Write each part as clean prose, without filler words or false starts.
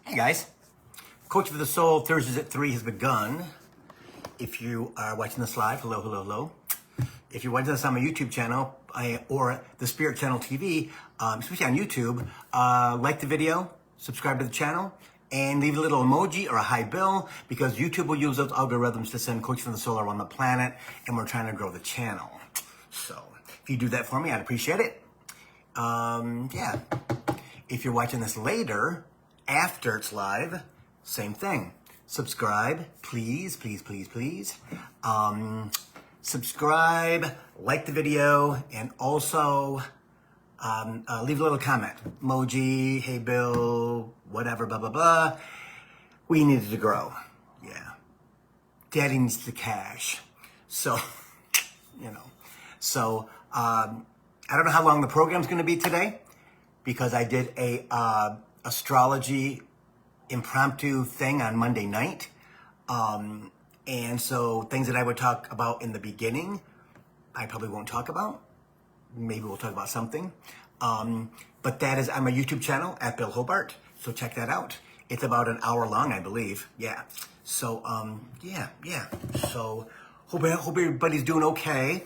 Hey guys, Coaching for the Soul, Thursdays at 3 has begun. If you are watching this live, hello, hello, hello. If you're watching this on my YouTube channel or the Spirit Channel TV, especially on YouTube, like the video, subscribe to the channel, and leave a little emoji or a hi bill, because YouTube will use those algorithms to send Coaching for the Soul around the planet, and we're trying to grow the channel. So if you do that for me, I'd appreciate it. Yeah. If you're watching this later, after it's live, same thing. Subscribe, please, please, please, please. Subscribe, like the video, and also leave a little comment. Emoji, hey Bill, whatever, blah, blah, blah. We needed to grow. Yeah. Daddy needs the cash. So, you know. So, I don't know how long the program's going to be today, because I did a astrology impromptu thing on Monday night. And so things that I would talk about in the beginning, I probably won't talk about. Maybe we'll talk about something. But that is on my YouTube channel at Bill Hobart. So check that out. It's about an hour long, I believe. Yeah. So, yeah. So hope everybody's doing okay.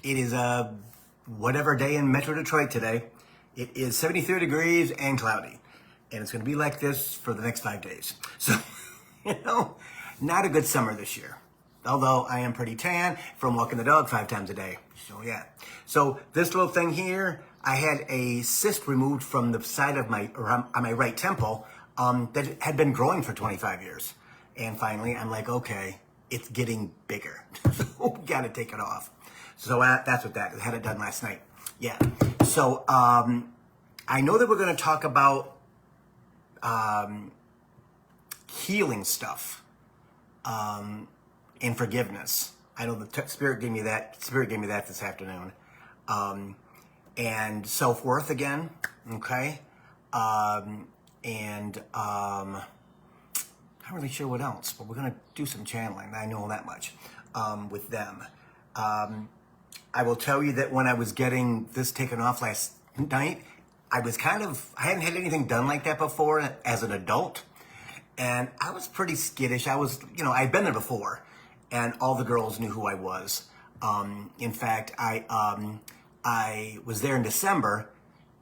It is a whatever day in Metro Detroit today. It is 73 degrees and cloudy. And it's going to be like this for the next 5 days. So, you know, not a good summer this year. Although I am pretty tan from walking the dog 5 times a day. So, yeah. So, this little thing here, I had a cyst removed from the side of my, or on my right temple, that had been growing for 25 years. And finally, I'm like, okay, it's getting bigger. So, we got to take it off. So, that's what that is. I had it done last night. Yeah. So, I know that we're going to talk about healing stuff and forgiveness. I know the Spirit gave me that. Spirit gave me that this afternoon. And self-worth again. Okay. I'm not really sure what else, but we're going to do some channeling. I know that much with them. I will tell you that when I was getting this taken off last night, I hadn't had anything done like that before as an adult. And I was pretty skittish. I'd been there before, and all the girls knew who I was. In fact, I was there in December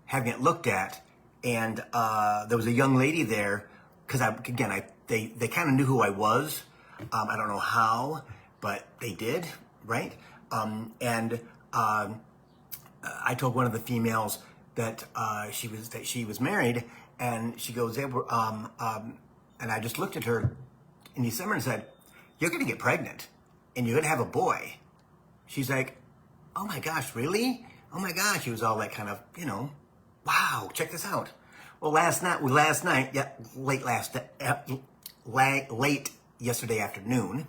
having it looked at, and there was a young lady there, because they kind of knew who I was. I don't know how, but they did, right? I told one of the females that she was married, and she goes, and I just looked at her in December and said, "You're going to get pregnant, and you're going to have a boy." She's like, "Oh my gosh, really? Oh my gosh!" She was all like, kind of, wow, check this out. Well, late yesterday afternoon,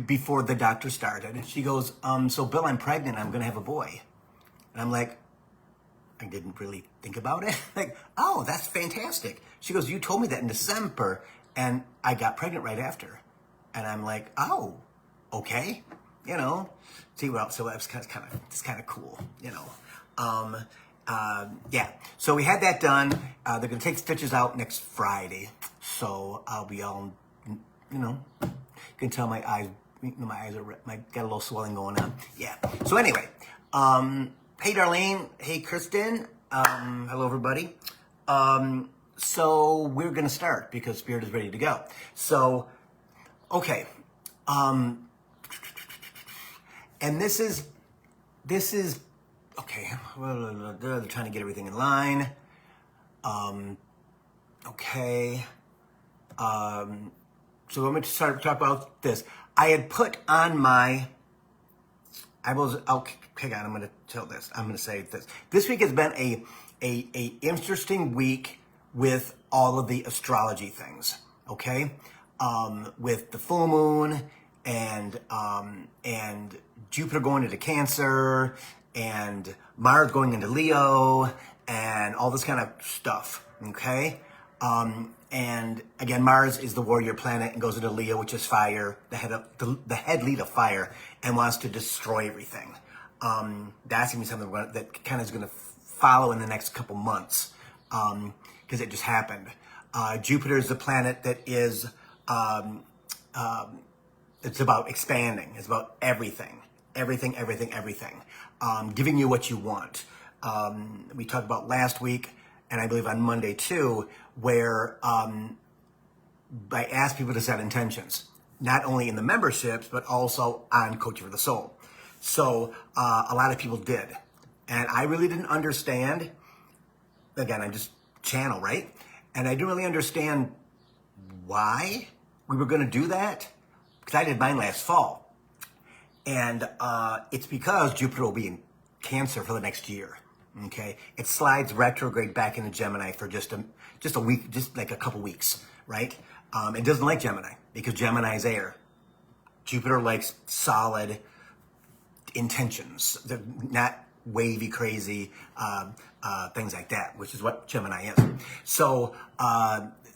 before the doctor started, she goes, "So Bill, I'm pregnant. I'm going to have a boy." And I'm like, I didn't really think about it. Like, oh, that's fantastic. She goes, "You told me that in December, and I got pregnant right after." And I'm like, oh, okay. See, well, so it's kind of cool, yeah. So we had that done. They're going to take stitches out next Friday. So I'll be all, you can tell my eyes are got a little swelling going on. Yeah. So anyway, hey Darlene, hey Kristen, hello everybody. So we're gonna start because Spirit is ready to go. So, okay, and this is okay. They're trying to get everything in line. Okay. So let me start to talk about this. I had put on my. Hang on, I'm going to tell this. I'm going to say this. This week has been a interesting week with all of the astrology things, okay? With the full moon and Jupiter going into Cancer and Mars going into Leo and all this kind of stuff, okay? And again, Mars is the warrior planet and goes into Leo, which is fire, the head lead of fire, and wants to destroy everything. That's going to be something that kind of is going to follow in the next couple months. because it just happened. Jupiter is the planet that is, it's about expanding. It's about everything, giving you what you want. We talked about last week, and I believe on Monday too, where I asked people to set intentions, not only in the memberships, but also on Coaching for the Soul. So a lot of people did. And I really didn't understand. Again, I'm just channel, right? And I didn't really understand why we were going to do that, because I did mine last fall. And it's because Jupiter will be in Cancer for the next year. Okay, it slides retrograde back into Gemini for just a week, just like a couple weeks, right? It doesn't like Gemini because Gemini is air. Jupiter likes solid intentions. They're not wavy, crazy things like that, which is what Gemini is. So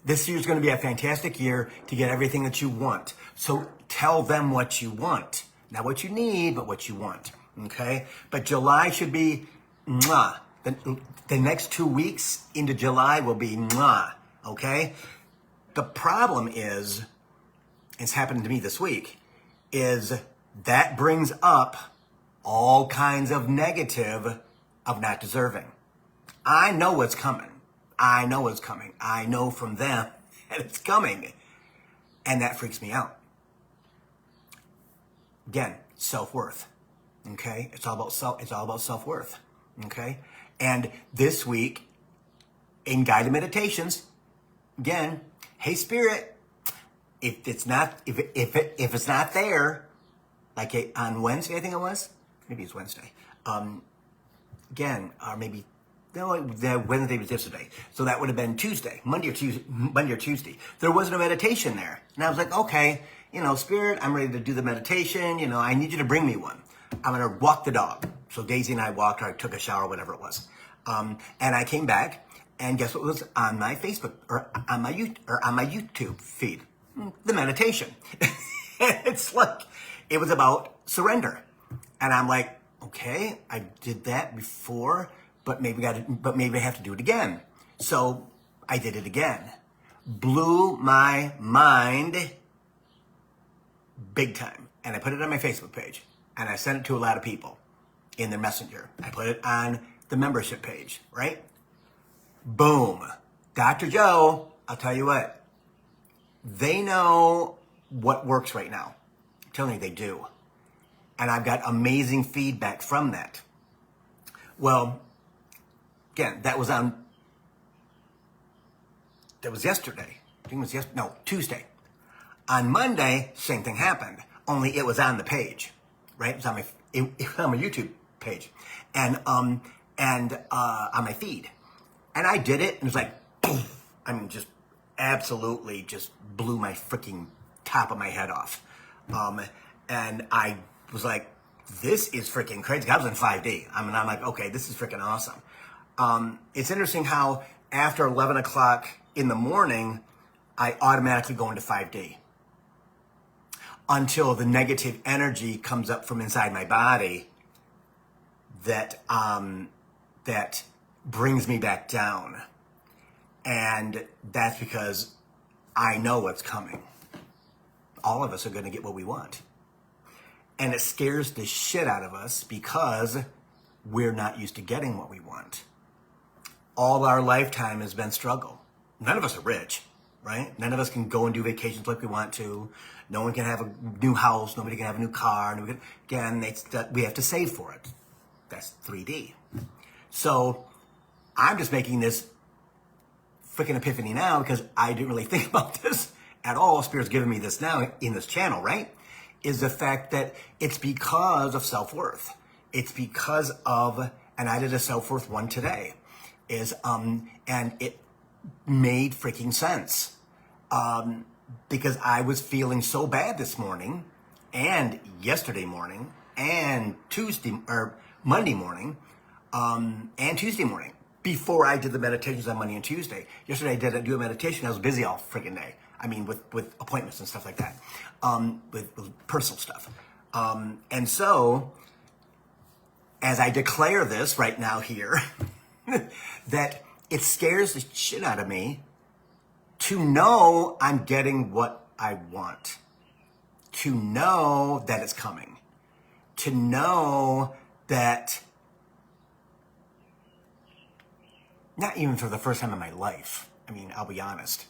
this year is going to be a fantastic year to get everything that you want. So tell them what you want, not what you need, but what you want. Okay, but July should be mwah. The next 2 weeks into July will be mwah. Okay, the problem is, it's happened to me this week, is that brings up all kinds of negative of not deserving. I know what's coming. I know from them that it's coming. And that freaks me out. Again, self-worth. Okay? It's all about self-worth. Okay? And this week, in guided meditations, again, hey Spirit, if it's not there, like on Wednesday, I think it was, maybe it's Wednesday. Again, or maybe no, Wednesday was yesterday, so that would have been Tuesday, Monday or Tuesday. There wasn't a meditation there, and I was like, okay, Spirit, I'm ready to do the meditation. I need you to bring me one. I'm gonna walk the dog. So Daisy and I walked, or I took a shower, whatever it was, and I came back, and guess what was on my Facebook or on my YouTube feed? The meditation. It's like it was about surrender, and I'm like, okay, I did that before, but maybe I have to do it again. So I did it again. Blew my mind big time, and I put it on my Facebook page, and I sent it to a lot of people in their messenger. I put it on the membership page, right? Boom. Dr. Joe, I'll tell you what, they know what works right now. I'm telling you, they do. And I've got amazing feedback from that. Well, again, that was yesterday. I think it was Tuesday. On Monday, same thing happened, only it was on the page, right? It was on my YouTube page and on my feed. And I did it, and it was like, boom. I mean, just absolutely just blew my freaking top of my head off. And I was like, this is freaking crazy. I was in 5D. I'm like, okay, this is freaking awesome. It's interesting how after 11 o'clock in the morning, I automatically go into 5D until the negative energy comes up from inside my body that brings me back down. And that's because I know what's coming. All of us are going to get what we want. And it scares the shit out of us because we're not used to getting what we want. All our lifetime has been struggle. None of us are rich, right? None of us can go and do vacations like we want to. No one can have a new house. Nobody can have a new car. Again, we have to save for it. That's 3D. So I'm just making this freaking epiphany now because I didn't really think about this at all. Spirit's giving me this now in this channel, right? Is the fact that it's because of self-worth. It's because of, and I did a self-worth one today, and it made freaking sense. Because I was feeling so bad this morning and yesterday morning and Monday morning, and Tuesday morning before I did the meditations on Monday and Tuesday. Yesterday I didn't do a meditation. I was busy all freaking day. I mean, with appointments and stuff like that, with personal stuff. And so, as I declare this right now here, that it scares the shit out of me to know I'm getting what I want, to know that it's coming, to know that, not even for the first time in my life, I mean, I'll be honest,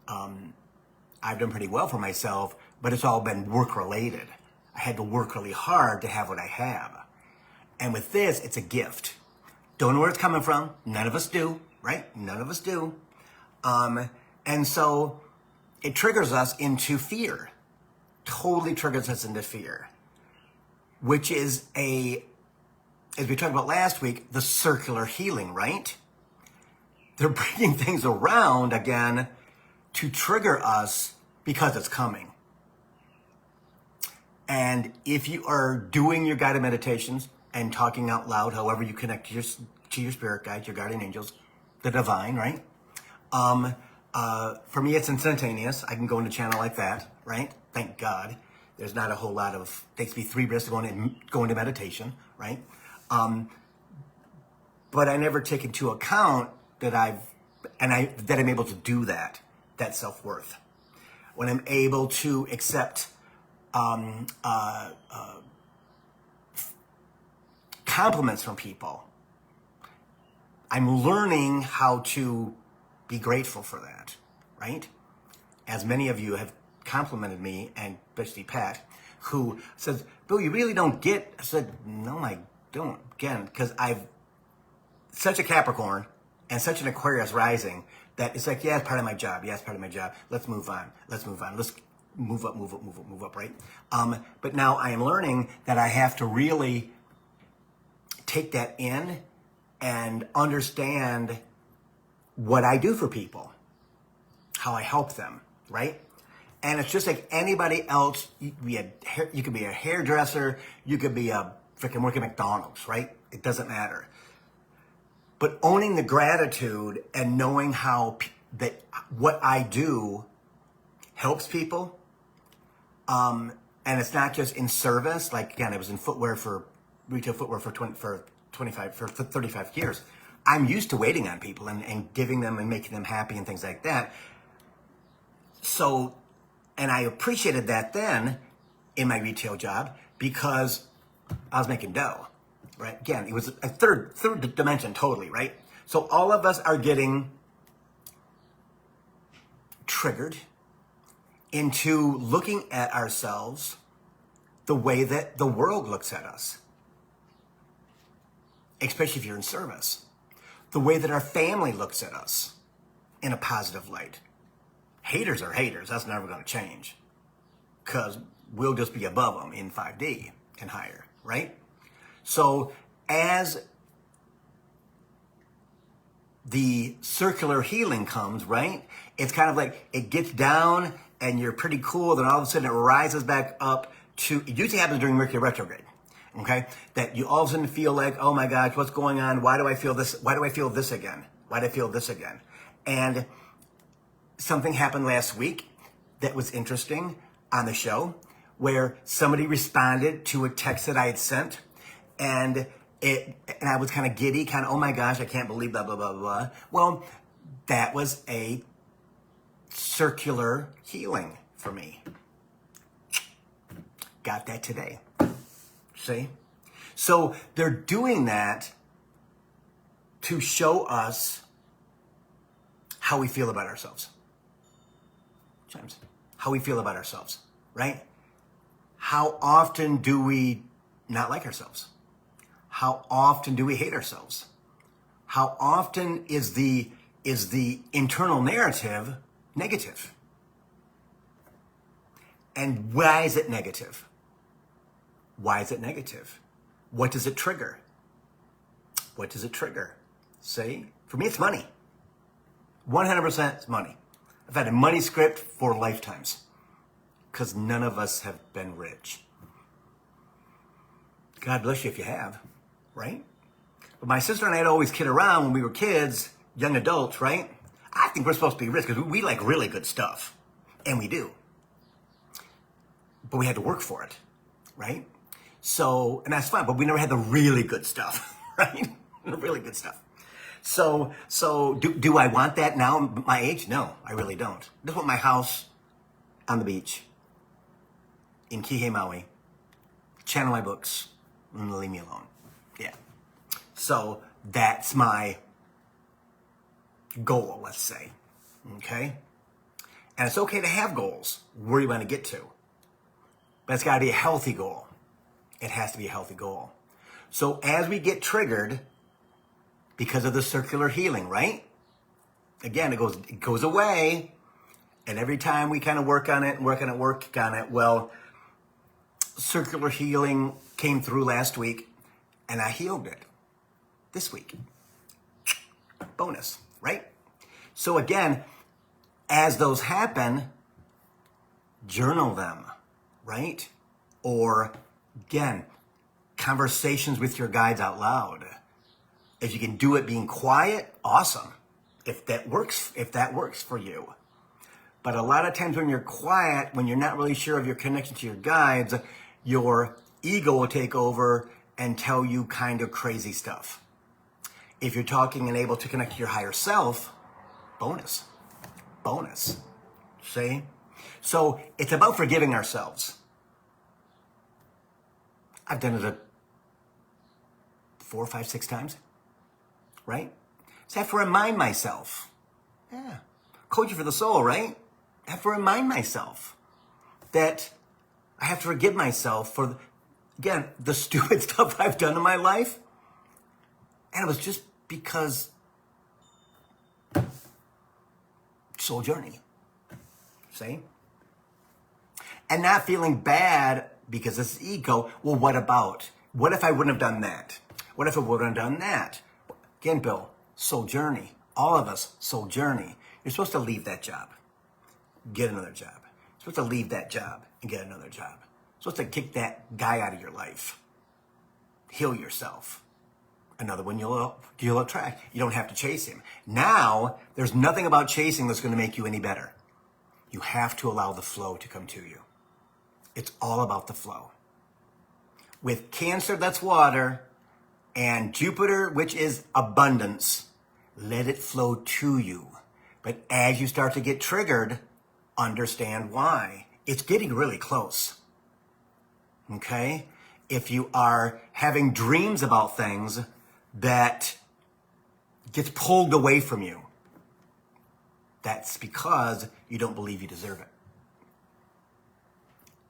I've done pretty well for myself, but it's all been work related. I had to work really hard to have what I have. And with this, it's a gift. Don't know where it's coming from. None of us do, right? None of us do. And so it triggers us into fear. Totally triggers us into fear. Which is as we talked about last week, the circular healing, right? They're bringing things around again to trigger us because it's coming. And if you are doing your guided meditations and talking out loud, however you connect to your spirit guides, your guardian angels, the divine, right? For me, it's instantaneous. I can go into channel like that, right? Thank God. There's not a whole lot of, takes me 3 breaths to go into meditation, right? But I never take into account that I'm able to do that self-worth. When I'm able to accept compliments from people, I'm learning how to be grateful for that, right? As many of you have complimented me, and especially Pat, who says, Bill, you really don't get, I said, no, I don't, again, because I've such a Capricorn and such an Aquarius rising that it's like, yeah, it's part of my job. Yeah, it's part of my job. Let's move on. Let's move on. Let's move up, right? But now I am learning that I have to really take that in and understand what I do for people, how I help them, right? And it's just like anybody else. You could be a hairdresser. You could be a freaking working McDonald's, right? It doesn't matter. But owning the gratitude and knowing how that what I do helps people, and it's not just in service. Like again, I was in retail footwear for 35 years. I'm used to waiting on people and giving them and making them happy and things like that. So, and I appreciated that then in my retail job because I was making dough. Right? Again, it was a third dimension totally, right? So all of us are getting triggered into looking at ourselves the way that the world looks at us, especially if you're in service. The way that our family looks at us in a positive light. Haters are haters. That's never going to change because we'll just be above them in 5D and higher, right? So as the circular healing comes, right? It's kind of like it gets down and you're pretty cool. Then all of a sudden it rises back up to, it usually happens during Mercury retrograde. Okay. That you all of a sudden feel like, oh my gosh, what's going on? Why do I feel this? Why do I feel this again? Why do I feel this again? And something happened last week that was interesting on the show where somebody responded to a text that I had sent. And I was kind of giddy, kind of, oh my gosh, I can't believe blah, blah, blah, blah. Well, that was a circular healing for me. Got that today. See? So they're doing that to show us how we feel about ourselves. How we feel about ourselves, right? How often do we not like ourselves? How often do we hate ourselves? How often is the internal narrative negative? And why is it negative? Why is it negative? What does it trigger? What does it trigger? See? For me, it's money. 100% it's money. I've had a money script for lifetimes because none of us have been rich. God bless you if you have. Right? But my sister and I had always kid around when we were kids, young adults, right? I think we're supposed to be rich because we like really good stuff. And we do. But we had to work for it, right? So, and that's fine, but we never had the really good stuff, right? The really good stuff. So do I want that now at my age? No, I really don't. I just want my house on the beach in Kihei, Maui, channel my books, and leave me alone. Yeah. So that's my goal, let's say. Okay? And it's okay to have goals where you want to get to. But it's got to be a healthy goal. It has to be a healthy goal. So as we get triggered, because of the circular healing, right? Again, it goes away. And every time we kind of work on it, well, circular healing came through last week, and I healed it this week. Bonus, right? So again, as those happen, journal them, right? Or again, conversations with your guides out loud. If you can do it being quiet, awesome. If that works for you. But a lot of times when you're quiet, when you're not really sure of your connection to your guides, your ego will take over and tell you kind of crazy stuff. If you're talking and able to connect to your higher self, bonus. See? So it's about forgiving ourselves. I've done it 4, 5, 6 times, right? So I have to remind myself. Yeah. Coaching for the soul, right? I have to remind myself that I have to forgive myself for, again, the stupid stuff I've done in my life. And it was just because soul journey. See? And not feeling bad because it's ego. Well, what about? What if I wouldn't have done that? What if I wouldn't have done that? Again, Bill, soul journey. All of us, soul journey. You're supposed to leave that job. Get another job. You're supposed to leave that job and get another job. You're supposed to kick that guy out of your life. Heal yourself. Another one you'll attract. You don't have to chase him. Now, there's nothing about chasing that's going to make you any better. You have to allow the flow to come to you. It's all about the flow. With Cancer, that's water, and Jupiter, which is abundance, let it flow to you. But as you start to get triggered, understand why. It's getting really close. Okay? If you are having dreams about things that gets pulled away from you, that's because you don't believe you deserve it.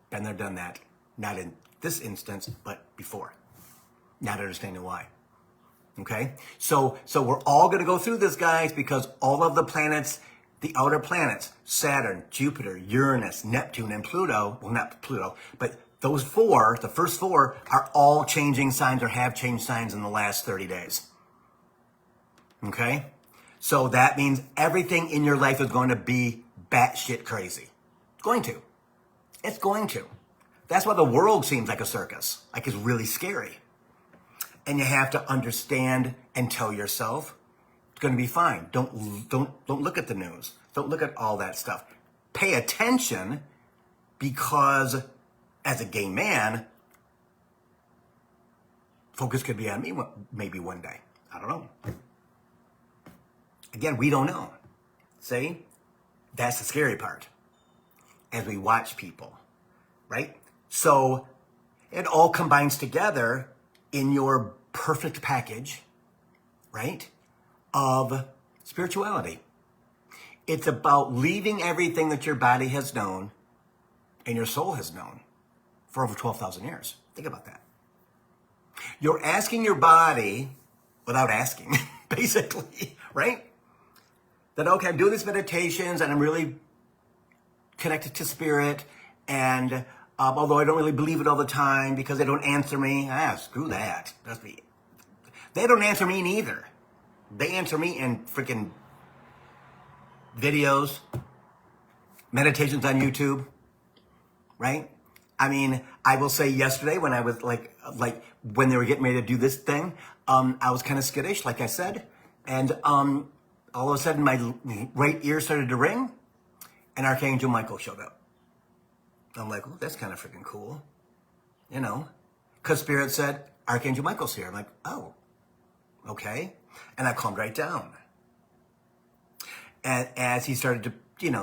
Been there, done that. Not in this instance, but before. Not understanding why. Okay? So we're all going to go through this, guys, because all of the planets, the outer planets, Saturn, Jupiter, Uranus, Neptune, and Pluto, well, not Pluto, but those 4, the first 4, are all changing signs or have changed signs in the last 30 days. Okay? So that means everything in your life is going to be batshit crazy. It's going to. It's going to. That's why the world seems like a circus. Like it's really scary. And you have to understand and tell yourself, it's going to be fine. Don't look at the news. Don't look at all that stuff. Pay attention, because as a gay man, focus could be on me maybe one day. I don't know. Again, we don't know. See? That's the scary part. As we watch people, right? So it all combines together in your perfect package, right, of spirituality. It's about leaving everything that your body has known and your soul has known for over 12,000 years. Think about that. You're asking your body without asking, basically, right? That, okay, I'm doing these meditations and I'm really connected to spirit, and although I don't really believe it all the time because they don't answer me, screw that. They don't answer me neither. They answer me in freaking videos, meditations on YouTube, right? I mean, I will say yesterday when I was like when they were getting ready to do this thing, I was kind of skittish, like I said, and all of a sudden my right ear started to ring, and Archangel Michael showed up. I'm like, oh, that's kind of freaking cool, you know, because Spirit said Archangel Michael's here. I'm like, oh, okay? And I calmed right down. And as he started to,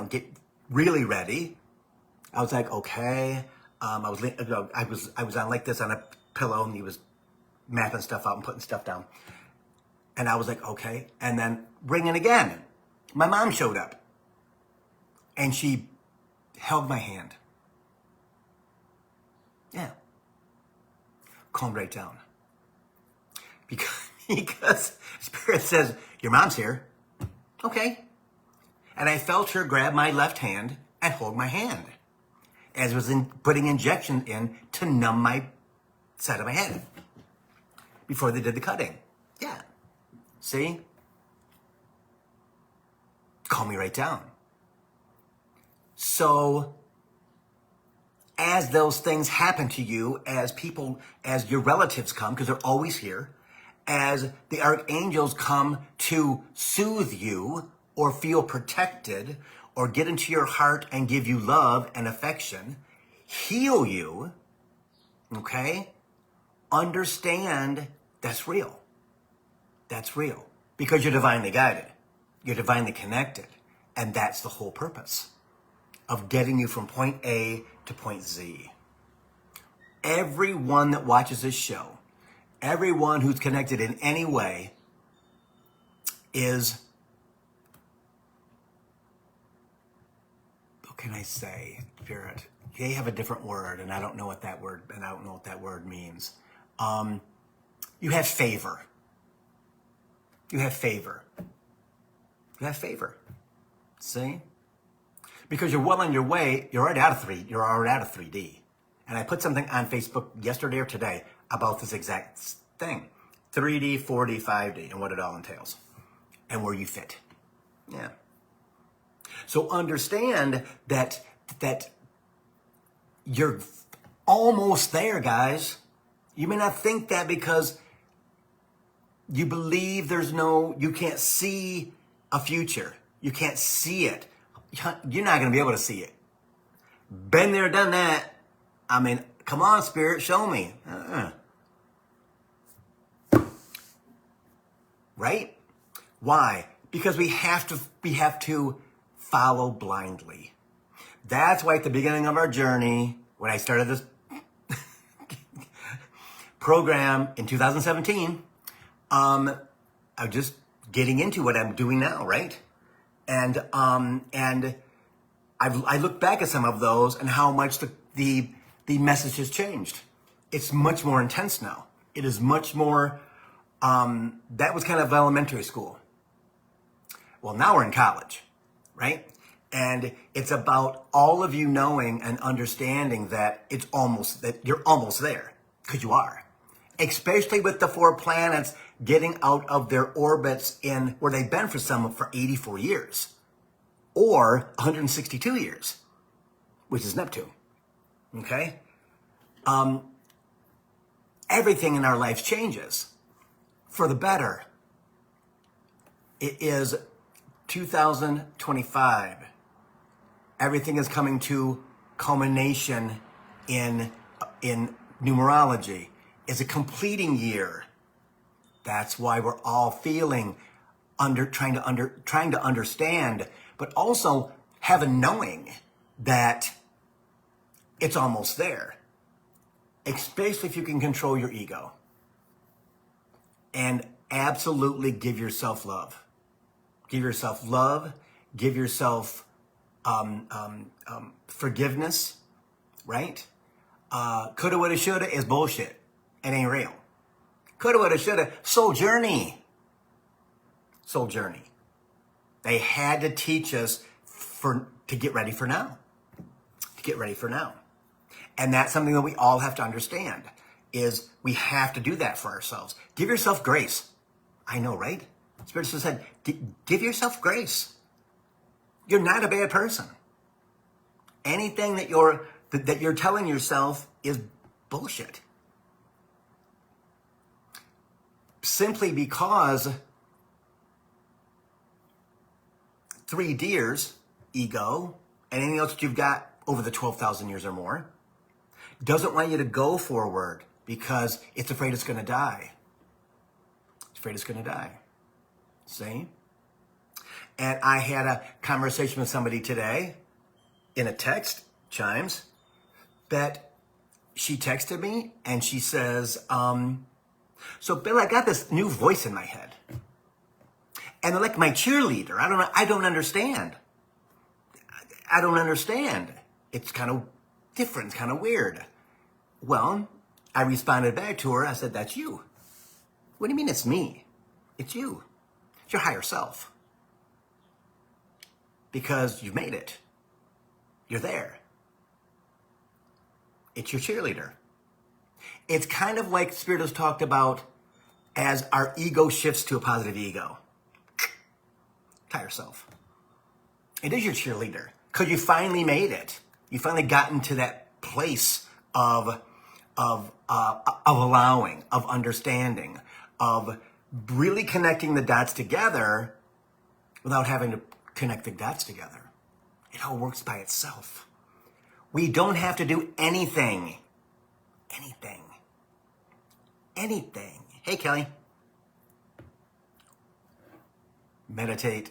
get really ready, I was like, okay. I was on like this on a pillow, and he was mapping stuff out and putting stuff down. And I was like, okay. And then ringing again. My mom showed up. And she held my hand. Yeah. Calmed right down. Because Spirit says, your mom's here. Okay. And I felt her grab my left hand and hold my hand. As was putting injections in to numb my side of my head. Before they did the cutting. Yeah. See? Calm me right down. So, as those things happen to you, as your relatives come, because they're always here, as the archangels come to soothe you, or feel protected, or get into your heart and give you love and affection, heal you, okay? Understand that's real. That's real. Because you're divinely guided. You're divinely connected. And that's the whole purpose of getting you from point A to point Z. Everyone that watches this show, everyone who's connected in any way is, what can I say, Spirit? They have a different word, and I don't know what that word means. You have favor. You have favor. You have favor. See? Because you're well on your way. You're already out of 3D. And I put something on Facebook yesterday or today about this exact thing. 3D, 4D, 5D, and what it all entails. And where you fit. Yeah. So understand that you're almost there, guys. You may not think that because you believe you can't see a future. You can't see it. You're not going to be able to see it. Been there, done that. I mean, come on, Spirit, show me. Right? Why? Because we have to follow blindly. That's why at the beginning of our journey, when I started this program in 2017, I'm just getting into what I'm doing now, right? And I look back at some of those and how much the message has changed. It's much more intense now. It is much more, that was kind of elementary school. Well, now we're in college, right? And it's about all of you knowing and understanding that you're almost there, because you are. Especially with the 4 planets getting out of their orbits in where they've been for 84 years or 162 years, which is Neptune. Okay? Everything in our life changes for the better. It is 2025. Everything is coming to culmination in numerology. It's a completing year. That's why we're all feeling trying to understand, but also have a knowing that it's almost there. Especially if you can control your ego. And absolutely give yourself love. Give yourself love. Give yourself forgiveness, right? Coulda, woulda, shoulda is bullshit. It ain't real. Coulda, woulda, shoulda. Soul journey. Soul journey. They had to teach us to get ready for now. To get ready for now. And that's something that we all have to understand, is we have to do that for ourselves. Give yourself grace. I know, right? Spirit said, give yourself grace. You're not a bad person. Anything that you're telling yourself is bullshit. Simply because 3Ders, ego, and anything else that you've got over the 12,000 years or more, doesn't want you to go forward because it's afraid it's going to die. afraid it's going to die. See? And I had a conversation with somebody today in a text, chimes, that she texted me and she says, so Bill, I got this new voice in my head. And they're like my cheerleader. I don't understand. I don't understand. It's kind of different, it's kind of weird. Well, I responded back to her. I said, that's you. What do you mean it's me? It's you. It's your higher self. Because you've made it. You're there. It's your cheerleader. It's kind of like Spirit has talked about as our ego shifts to a positive ego. Higher self. It is your cheerleader because you finally made it. You finally gotten to that place of allowing, of understanding, of really connecting the dots together without having to connect the dots together. It all works by itself. We don't have to do anything. Anything. Hey, Kelly. Meditate.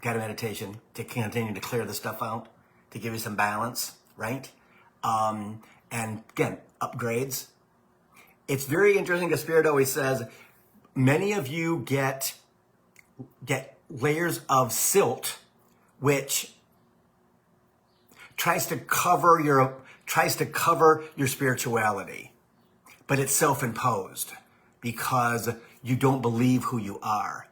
Got a meditation to continue to clear the stuff out, to give you some balance, right? And again, upgrades. It's very interesting because Spirit always says, many of you get layers of silt, which tries to cover your spirituality, but it's self-imposed because you don't believe who you are.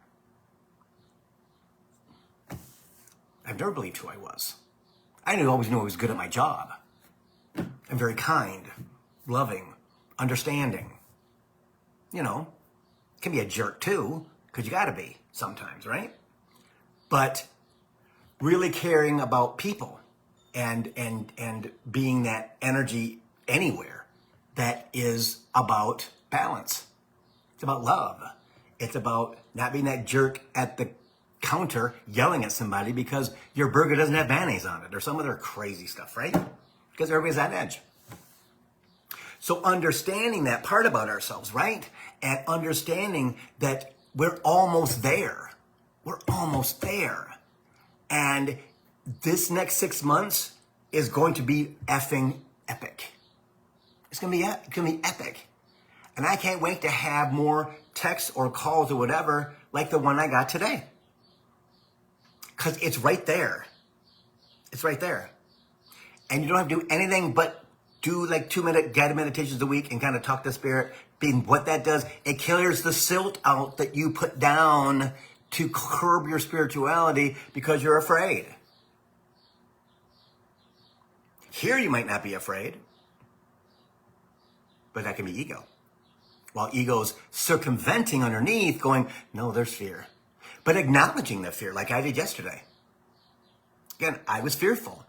I've never believed who I was. I always knew I was good at my job. I'm very kind, loving, understanding. You know, can be a jerk too, because you gotta be sometimes, right? But really caring about people and being that energy anywhere that is about balance. It's about love. It's about not being that jerk at the counter yelling at somebody because your burger doesn't have mayonnaise on it or some other crazy stuff, right? Because everybody's on edge. So understanding that part about ourselves, right? And understanding that we're almost there. We're almost there. And this next 6 months is going to be effing epic. It's going to be epic. And I can't wait to have more texts or calls or whatever like the one I got today. Because it's right there. It's right there. And you don't have to do anything but do like 2-minute guided meditations a week and kind of talk to Spirit. Being what that does, it clears the silt out that you put down to curb your spirituality because you're afraid. Here you might not be afraid, but that can be ego. While ego's circumventing underneath, going, no, there's fear. But acknowledging the fear, like I did yesterday. Again, I was fearful.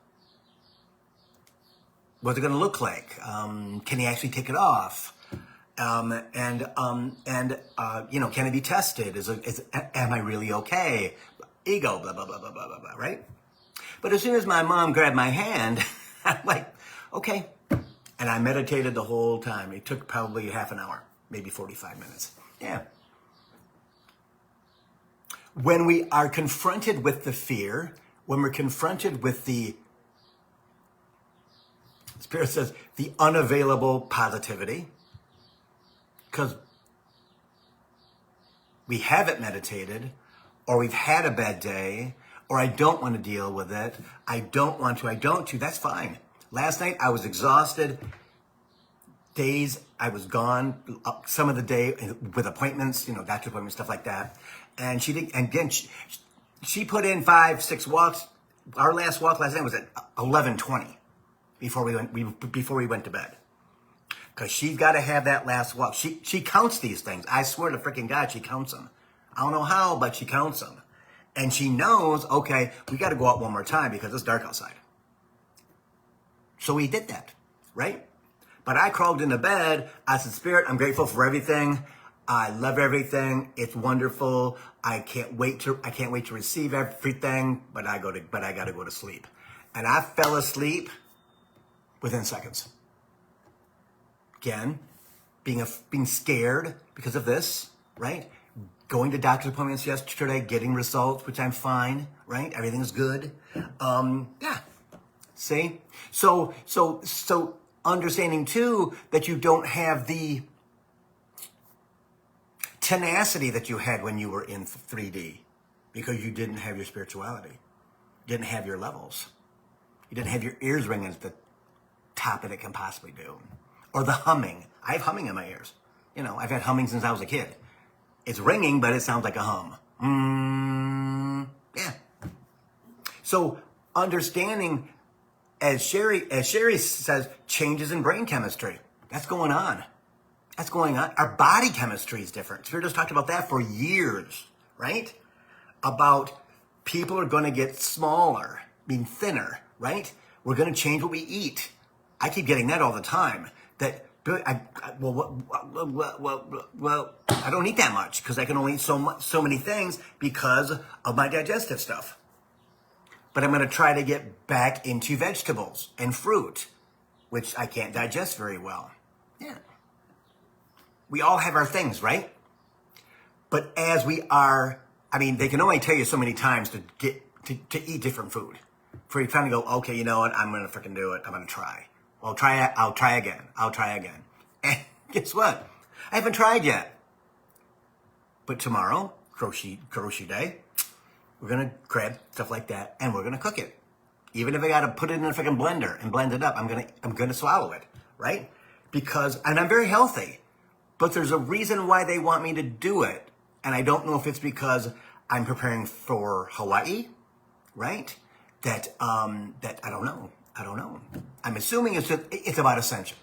What's it going to look like? Can he actually take it off? Can it be tested? Am I really okay? Ego, blah, blah, blah, blah, blah, blah, blah, right? But as soon as my mom grabbed my hand, I'm like, okay. And I meditated the whole time. It took probably half an hour, maybe 45 minutes. Yeah. When we are confronted with the fear, when we're confronted with the Spirit says the unavailable positivity, because we haven't meditated, or we've had a bad day, or I don't want to deal with it, I don't want to, that's fine. Last night I was exhausted. Days I was gone, some of the day with appointments, doctor appointments, stuff like that. And she did, and again, she put in 5-6 walks. Our last walk last night was at 11:20 before we went to bed. Because she's got to have that last walk. She counts these things. I swear to freaking God, she counts them. I don't know how, but she counts them. And she knows, okay, we got to go out one more time because it's dark outside. So we did that, right? But I crawled into bed. I said, Spirit, I'm grateful for everything. I love everything. It's wonderful. I can't wait to receive everything, but I got to go to sleep. And I fell asleep within seconds. Again, being scared because of this, right? going to doctor's appointments yesterday, getting results, which I'm fine, right? Everything's good. Yeah. See? So understanding too that you don't have the tenacity that you had when you were in 3D because you didn't have your spirituality. You didn't have your levels. You didn't have your ears ringing at the top that it can possibly do. Or the humming. I have humming in my ears. You know, I've had humming since I was a kid. It's ringing, but it sounds like a hum. Yeah. So understanding, as Sherry says, changes in brain chemistry. That's going on. That's going on. Our body chemistry is different. Spirit has talked about that for years, right? About people are going to get smaller, being thinner, right? We're going to change what we eat. I keep getting that all the time. That I don't eat that much because I can only eat so many things because of my digestive stuff. But I'm going to try to get back into vegetables and fruit, which I can't digest very well. Yeah. We all have our things, right? But as we are, I mean, they can only tell you so many times to eat different food. For you finally go, okay, you know what? I'm going to freaking do it. I'm going to try. I'll try again. And guess what? I haven't tried yet. But tomorrow, crochet day, we're going to grab stuff like that and we're going to cook it. Even if I got to put it in a freaking blender and blend it up, I'm going to swallow it, right? And I'm very healthy. But there's a reason why they want me to do it. And I don't know if it's because I'm preparing for Hawaii, right? That I don't know. I'm assuming it's about ascension.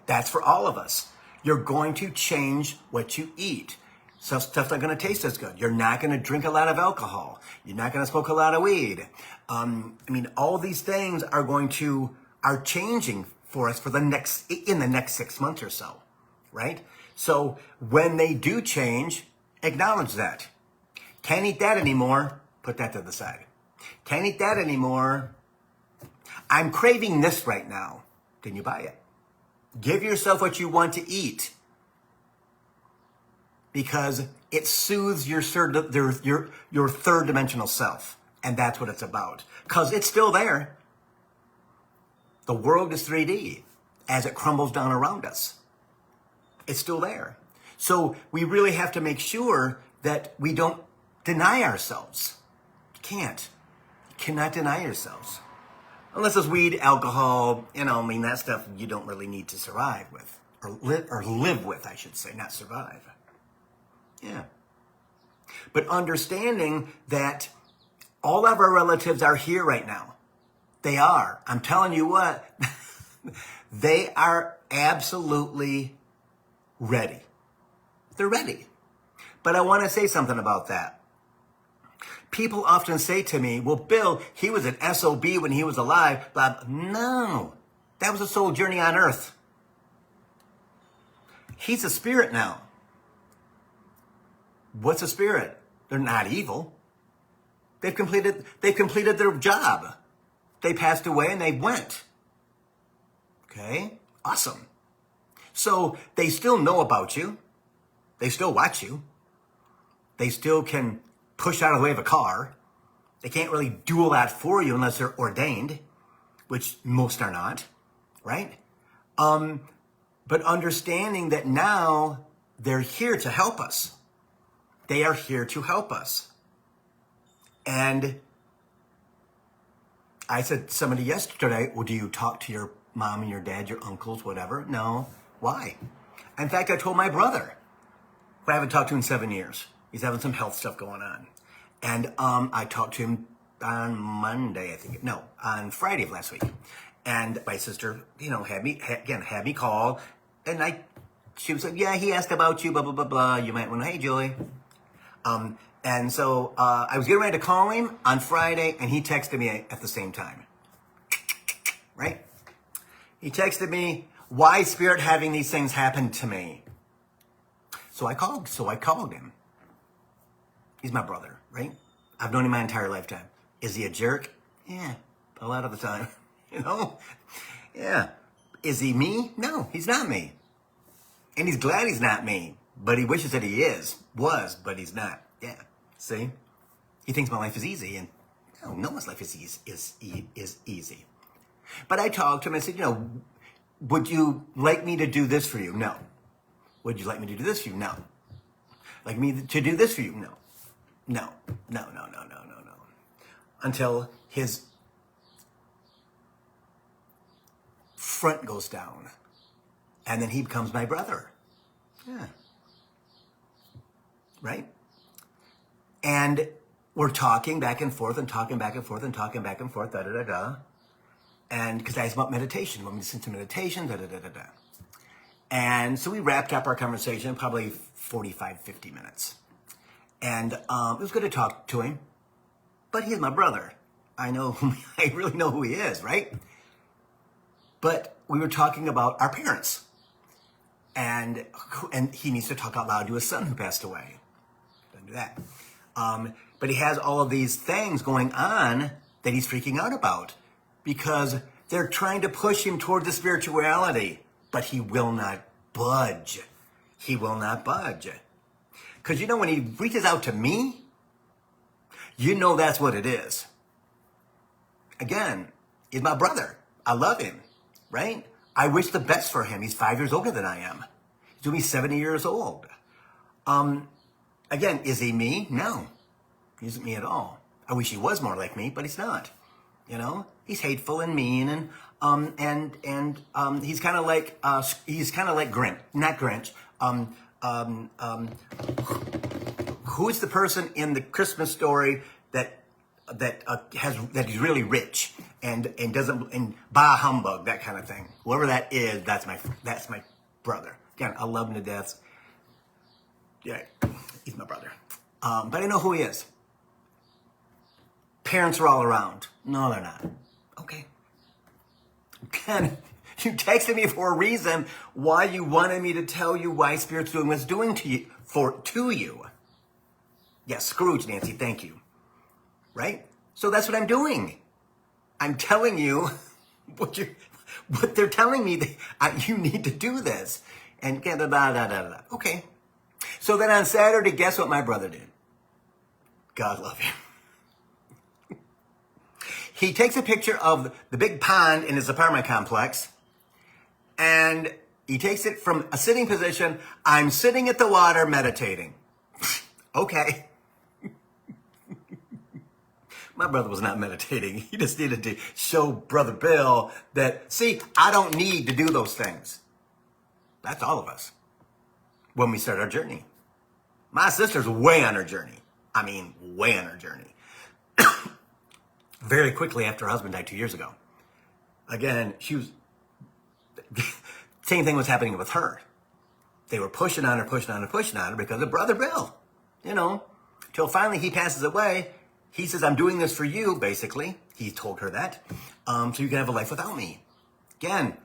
That's for all of us. You're going to change what you eat. So stuff's not going to taste as good. You're not going to drink a lot of alcohol. You're not going to smoke a lot of weed. All these things are changing for us in the next 6 months or so, right? So when they do change, acknowledge that. Can't eat that anymore. Put that to the side. Can't eat that anymore. I'm craving this right now. Then you buy it. Give yourself what you want to eat. Because it soothes your third dimensional self. And that's what it's about. Because it's still there. The world is 3D as it crumbles down around us. It's still there. So we really have to make sure that we don't deny ourselves. You can't. You cannot deny yourselves. Unless it's weed, alcohol, that stuff you don't really need to survive with. Or live with, I should say, not survive. Yeah. But understanding that all of our relatives are here right now. They are. I'm telling you what, they are absolutely ready. They're ready. But I want to say something about that. People often say to me, well, Bill, he was an SOB when he was alive. Blah. No, that was a soul journey on earth. He's a spirit now. What's a spirit? They're not evil. They've completed their job. They passed away and they went. Okay, awesome. So they still know about you. They still watch you. They still can push out of the way of a car. They can't really do all that for you unless they're ordained, which most are not, right? But understanding that now they're here to help us. They are here to help us. And I said to somebody yesterday, well, do you talk to your mom and your dad, your uncles, whatever? No. Why? In fact, I told my brother, who I haven't talked to in 7 years. He's having some health stuff going on. And I talked to him on on Friday of last week. And my sister, had me call. And she was like, yeah, he asked about you, blah, blah, blah, blah. You might want to, hey, Julie. And so I was getting ready to call him on Friday, and he texted me at the same time. Right? He texted me, why is Spirit having these things happen to me? So I called him. He's my brother, right? I've known him my entire lifetime. Is he a jerk? Yeah, a lot of the time. Yeah. Is he me? No, he's not me. And he's glad he's not me. but he wishes that he was, but he's not. Yeah, see? He thinks my life is easy, and no one's life is easy. But I talked to him and I said, would you like me to do this for you? No. Would you like me to do this for you? No. Like me to do this for you? No. No. No. Until his front goes down. And then he becomes my brother. Yeah. Right? And we're talking back and forth and talking back and forth and talking back and forth, And because I asked about meditation, when we listen to meditation, And so we wrapped up our conversation, probably 45, 50 minutes. And it was good to talk to him, but he's my brother. I really know who he is, right? But we were talking about our parents. And he needs to talk out loud to his son who passed away. Don't do that. But he has all of these things going on that he's freaking out about because they're trying to push him toward the spirituality, but he will not budge. He will not budge. Because when he reaches out to me, that's what it is. Again, he's my brother. I love him, right? I wish the best for him. He's 5 years older than I am. He's going to be 70 years old. Again, is he me? No. He isn't me at all. I wish he was more like me, but he's not. He's hateful and mean, and he's kind of like Grinch, not Grinch. Who's the person in the Christmas story that he's really rich and doesn't, and bah humbug, that kind of thing. Whoever that is, that's my brother. Again, I love him to death. Yeah, he's my brother. But I know who he is. Parents are all around. No, they're not. Okay. Again, you texted me for a reason why you wanted me to tell you why Spirit's doing what's doing to you. Yes, Scrooge, Nancy, thank you. Right? So that's what I'm doing. I'm telling you what they're telling me. You need to do this. And okay. So then on Saturday, guess what my brother did? God love him. He takes a picture of the big pond in his apartment complex, and he takes it from a sitting position. I'm sitting at the water meditating. Okay. My brother was not meditating. He just needed to show Brother Bill that, see, I don't need to do those things. That's all of us when we start our journey. My sister's way on her journey. I mean, way on her journey. Very quickly after her husband died 2 years ago. Again, same thing was happening with her. They were pushing on her because of Brother Bill. Till finally he passes away. He says, I'm doing this for you, basically. He told her that. So you can have a life without me. Again,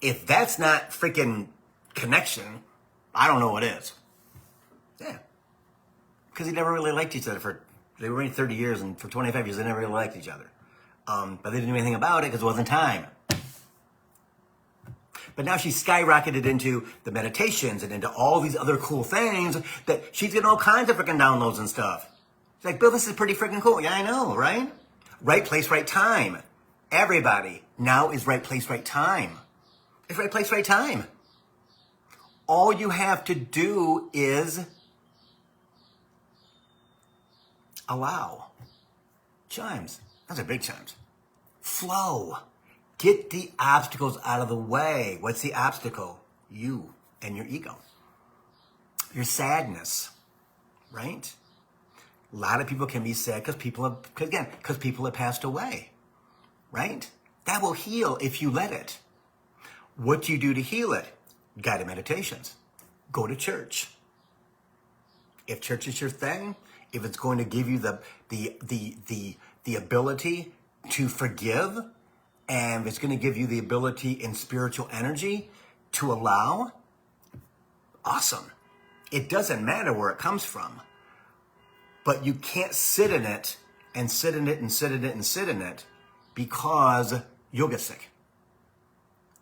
if that's not freaking connection, I don't know what is. Yeah. Because they never really liked each other they were married 30 years, and for 25 years, they never really liked each other. But they didn't do anything about it because it wasn't time. But now she's skyrocketed into the meditations and into all these other cool things that she's getting all kinds of freaking downloads and stuff. She's like, Bill, this is pretty freaking cool. Yeah, I know, right? Right place, right time. Everybody now is right place, right time. It's right place, right time. All you have to do is allow. Chimes. Those are big chimes. Flow. Get the obstacles out of the way. What's the obstacle? You and your ego. Your sadness. Right? A lot of people can be sad because people have passed away. Right? That will heal if you let it. What do you do to heal it? Guided meditations. Go to church. If church is your thing, if it's going to give you the ability to forgive, and if it's going to give you the ability in spiritual energy to allow, awesome. It doesn't matter where it comes from, but you can't sit in it and sit in it and sit in it and sit in it because you'll get sick.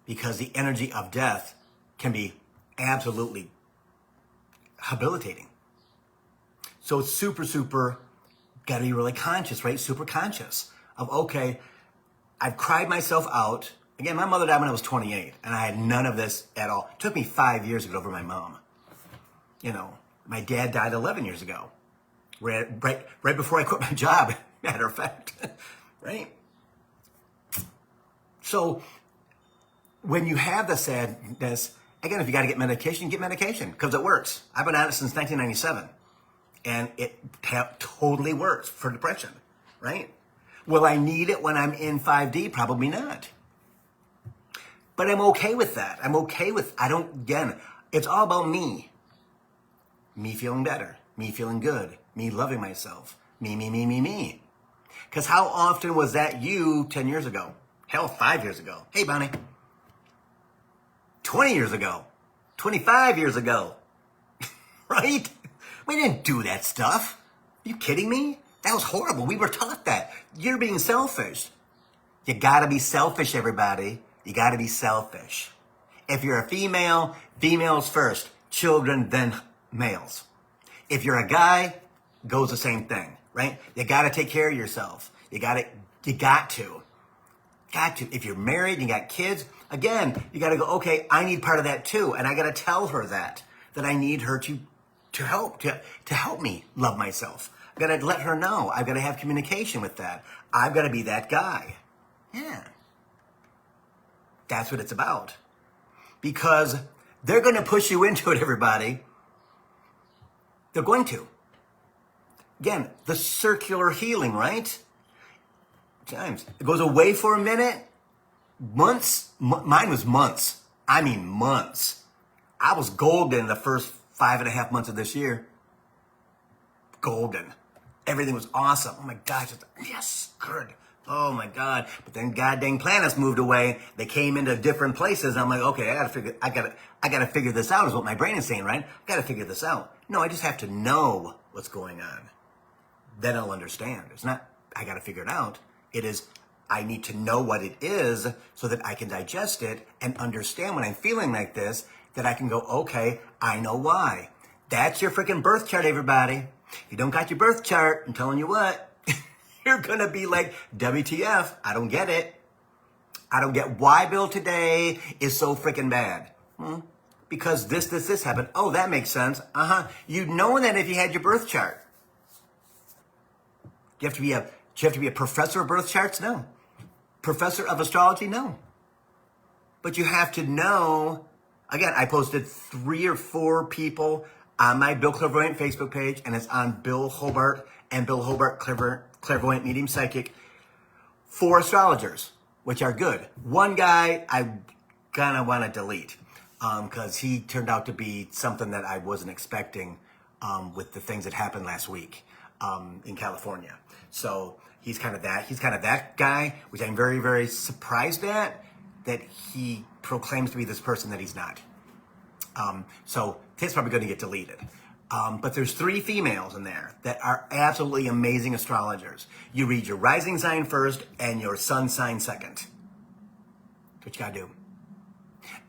Because the energy of death can be absolutely habilitating. So it's super, super, got to be really conscious, right? Super conscious of, okay, I've cried myself out. Again, my mother died when I was 28, and I had none of this at all. It took me 5 years to get over my mom. You know, my dad died 11 years ago, right before I quit my job, matter of fact, right? So when you have the sadness, again, if you got to get medication, because it works. I've been on it since 1997, and it totally works for depression, right? Will I need it when I'm in 5D? Probably not. But I'm okay with that. Again, it's all about me. Me feeling better, me feeling good, me loving myself, me. Because how often was that you 10 years ago? Hell, 5 years ago. Hey, Bonnie. 20 years ago. 25 years ago. Right? We didn't do that stuff. Are you kidding me? That was horrible. We were taught that. You're being selfish. You gotta be selfish, everybody. You gotta be selfish. If you're a female, females first. Children, then males. If you're a guy, goes the same thing, right? You gotta take care of yourself. You got to. If you're married and you got kids, again, you gotta go, okay, I need part of that too. And I gotta tell her that I need her to help me love myself. I gotta let her know. I've gotta have communication with that. I've gotta be that guy. Yeah. That's what it's about. Because they're gonna push you into it, everybody. They're going to. Again, the circular healing, right? Times. It goes away for a minute. Months. Mine was months. I mean months. I was golden the first 5.5 months of this year. Golden. Everything was awesome. Oh my gosh. Yes, good. Oh my God. But then goddamn planets moved away. They came into different places. I'm like, okay, I gotta figure this out is what my brain is saying, right? I gotta figure this out. No, I just have to know what's going on. Then I'll understand. It's not, I gotta figure it out. It is, I need to know what it is so that I can digest it and understand when I'm feeling like this, that I can go, okay, I know why. That's your freaking birth chart, everybody. If you don't got your birth chart, I'm telling you what, you're gonna be like, WTF, I don't get it. I don't get why Bill today is so freaking bad. Because this happened. Oh, that makes sense. You'd know that if you had your birth chart. Do you have to be a professor of birth charts? No. Professor of astrology? No. But you have to know. Again, I posted 3 or 4 people on my Bill Clairvoyant Facebook page, and it's on Bill Hobart and Bill Hobart Clairvoyant Medium Psychic, 4 astrologers, which are good. One guy I kind of want to delete because he turned out to be something that I wasn't expecting with the things that happened last week in California. So he's kind of that guy, which I'm very, very surprised at, that he proclaims to be this person that he's not. So it's probably going to get deleted. But there's 3 females in there that are absolutely amazing astrologers. You read your rising sign first and your sun sign second. That's what you gotta do.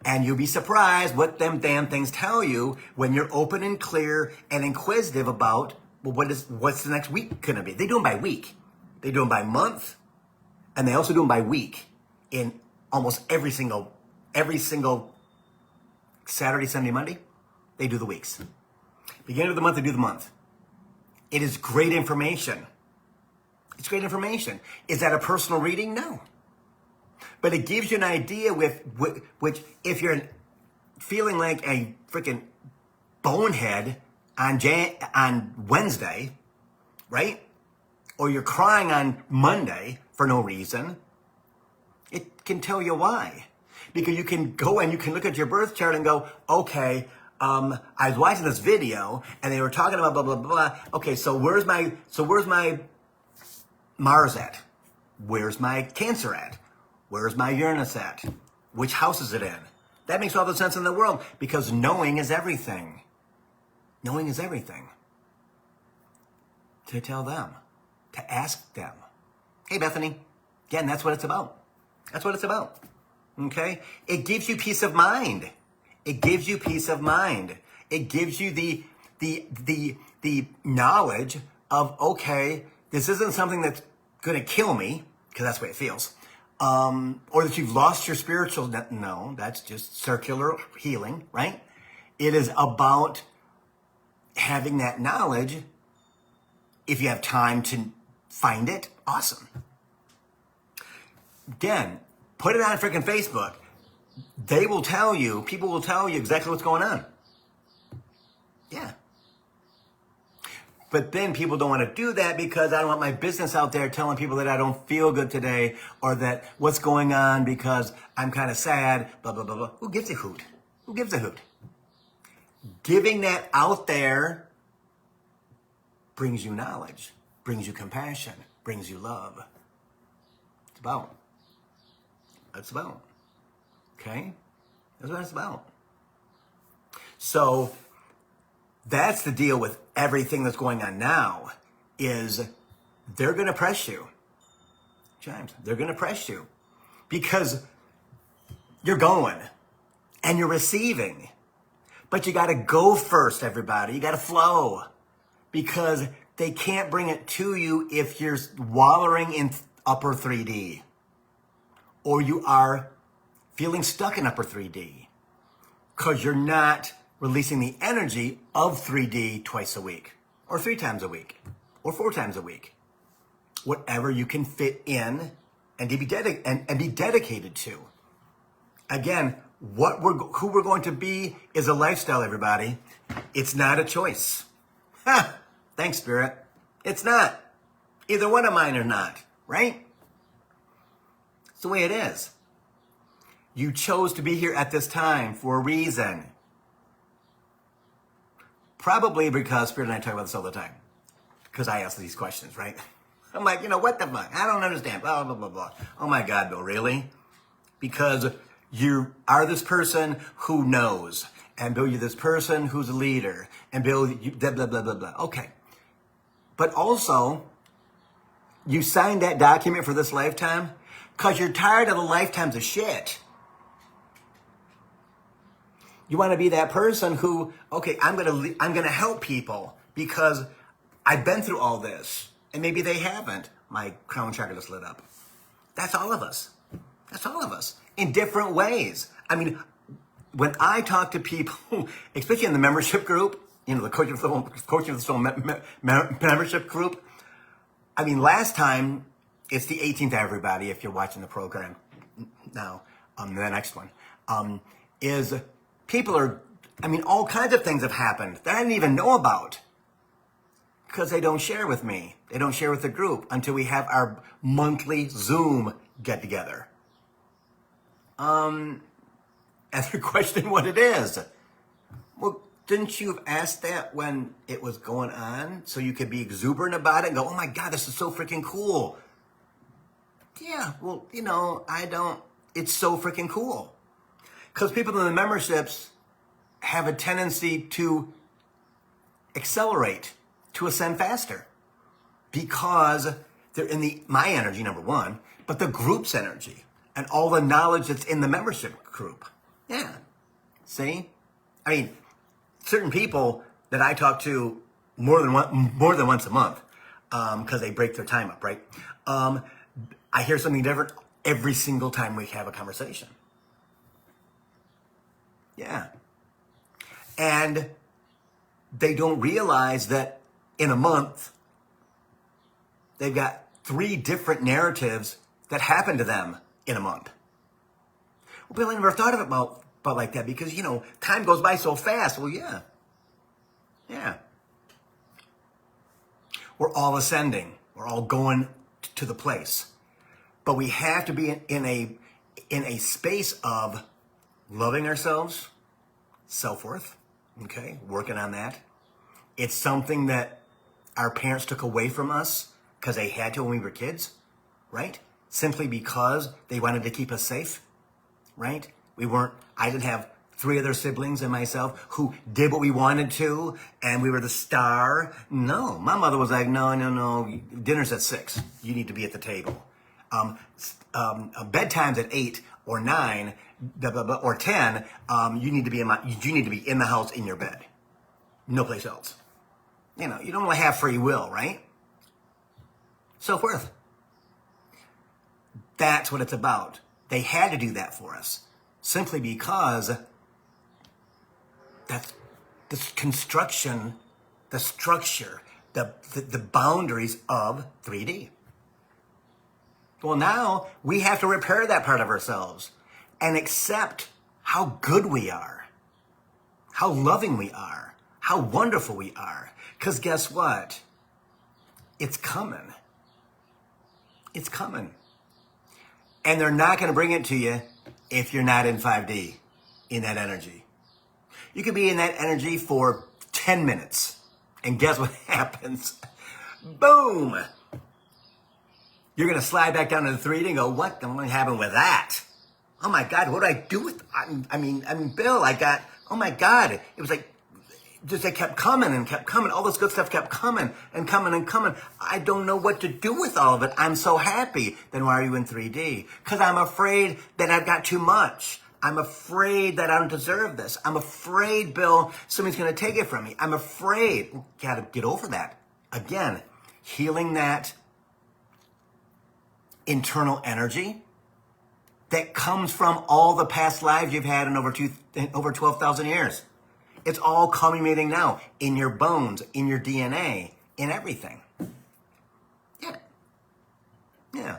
And you'll be surprised what them damn things tell you when you're open and clear and inquisitive about, well, what's the next week gonna be? They do them by week. They do them by month, and they also do them by week in almost every single Saturday, Sunday, Monday. They do the weeks. Beginning of the month, they do the month. It is great information. It's great information. Is that a personal reading? No. But it gives you an idea with which, if you're feeling like a freaking bonehead on Wednesday, right? Or you're crying on Monday for no reason, it can tell you why. Because you can go and you can look at your birth chart and go, okay, I was watching this video and they were talking about blah, blah, blah. Okay, so where's my Mars at? Where's my Cancer at? Where's my Uranus at? Which house is it in? That makes all the sense in the world because knowing is everything. Knowing is everything. To tell them, to ask them. Hey, Bethany. Again, that's what it's about. That's what it's about. Okay? It gives you peace of mind. It gives you peace of mind. It gives you the knowledge of, okay, this isn't something that's going to kill me, because that's the way it feels. Or that you've lost your spiritual, no, that's just circular healing, right? It is about having that knowledge. If you have time to find it, awesome. Again, put it on freaking Facebook. They will tell you, people will tell you exactly what's going on. Yeah. But then people don't want to do that because I don't want my business out there telling people that I don't feel good today, or that what's going on because I'm kind of sad, blah, blah, blah, blah. Who gives a hoot? Who gives a hoot? Giving that out there brings you knowledge, brings you compassion, brings you love. It's about. That's about. Okay? That's what it's about. So that's the deal with everything that's going on now, is they're going to press you. James, they're going to press you because you're going and you're receiving. But you got to go first, everybody. You got to flow, because they can't bring it to you if you're wallowing in upper 3D, or you are feeling stuck in upper 3D because you're not releasing the energy of 3D twice a week, or 3 times a week, or 4 times a week. Whatever you can fit in and be dedicated to. Again, who we're going to be is a lifestyle, everybody. It's not a choice. Ha! Thanks, Spirit. It's not. Either one of mine or not, right? It's the way it is. You chose to be here at this time for a reason. Probably because Spirit and I talk about this all the time. Because I ask these questions, right? I'm like, what the fuck? I don't understand. Blah, blah, blah, blah. Oh my God, Bill, really? Because you are this person who knows. And Bill, you're this person who's a leader. And Bill, you blah, blah, blah, blah, blah. Okay. But also, you signed that document for this lifetime because you're tired of the lifetimes of shit. You want to be that person who, okay, I'm gonna help people because I've been through all this, and maybe they haven't. My crown chakra just lit up. That's all of us. That's all of us in different ways. I mean, when I talk to people, especially in the membership group, the Coaching for the Soul membership group. I mean, last time, it's the 18th, everybody, if you're watching the program now, the next one, is people are, all kinds of things have happened that I didn't even know about because they don't share with me. They don't share with the group until we have our monthly Zoom get together. And they're questioning what it is. Well, didn't you have asked that when it was going on so you could be exuberant about it and go, oh my God, this is so freaking cool? Yeah, well, it's so freaking cool. Because people in the memberships have a tendency to accelerate, to ascend faster. Because they're in my energy, number one, but the group's energy and all the knowledge that's in the membership group. Yeah. See? Certain people that I talk to more than once a month, because they break their time up, right? I hear something different every single time we have a conversation. Yeah. And they don't realize that in a month, they've got 3 different narratives that happen to them in a month. Well, Bill, I never thought of it about like that because, time goes by so fast. Well, yeah. Yeah. We're all ascending. We're all going to the place. But we have to be in a space of loving ourselves, self-worth, okay, working on that. It's something that our parents took away from us because they had to when we were kids, right? Simply because they wanted to keep us safe, right? I didn't have 3 other siblings and myself who did what we wanted to, and we were the star. No, my mother was like, no, dinner's at 6. You need to be at the table. Bedtime's at 8 or 9, or 10. You need to be in the house in your bed. no place else. You know, you don't really have free will, right? Self-worth. That's what it's about. They had to do that for us simply because that's the construction, the structure, the boundaries of 3D. Well, now we have to repair that part of ourselves and accept how good we are, how loving we are, how wonderful we are. Because guess what? It's coming. It's coming. And they're not going to bring it to you if you're not in 5D, in that energy. You could be in that energy for 10 minutes. And guess what happens? Boom! You're going to slide back down to the 3D and go, what the fuck happened with that? Oh my God, what do I do with, I mean, Bill, I got, oh my God. It was like, just it kept coming and kept coming. All this good stuff kept coming and coming and coming. I don't know what to do with all of it. I'm so happy. Then why are you in 3D? Because I'm afraid that I've got too much. I'm afraid that I don't deserve this. I'm afraid, Bill, somebody's going to take it from me. I'm afraid. Got to get over that. Again, healing that internal energy that comes from all the past lives you've had in over 12,000 years. It's all culminating now in your bones, in your DNA, in everything. Yeah. Yeah.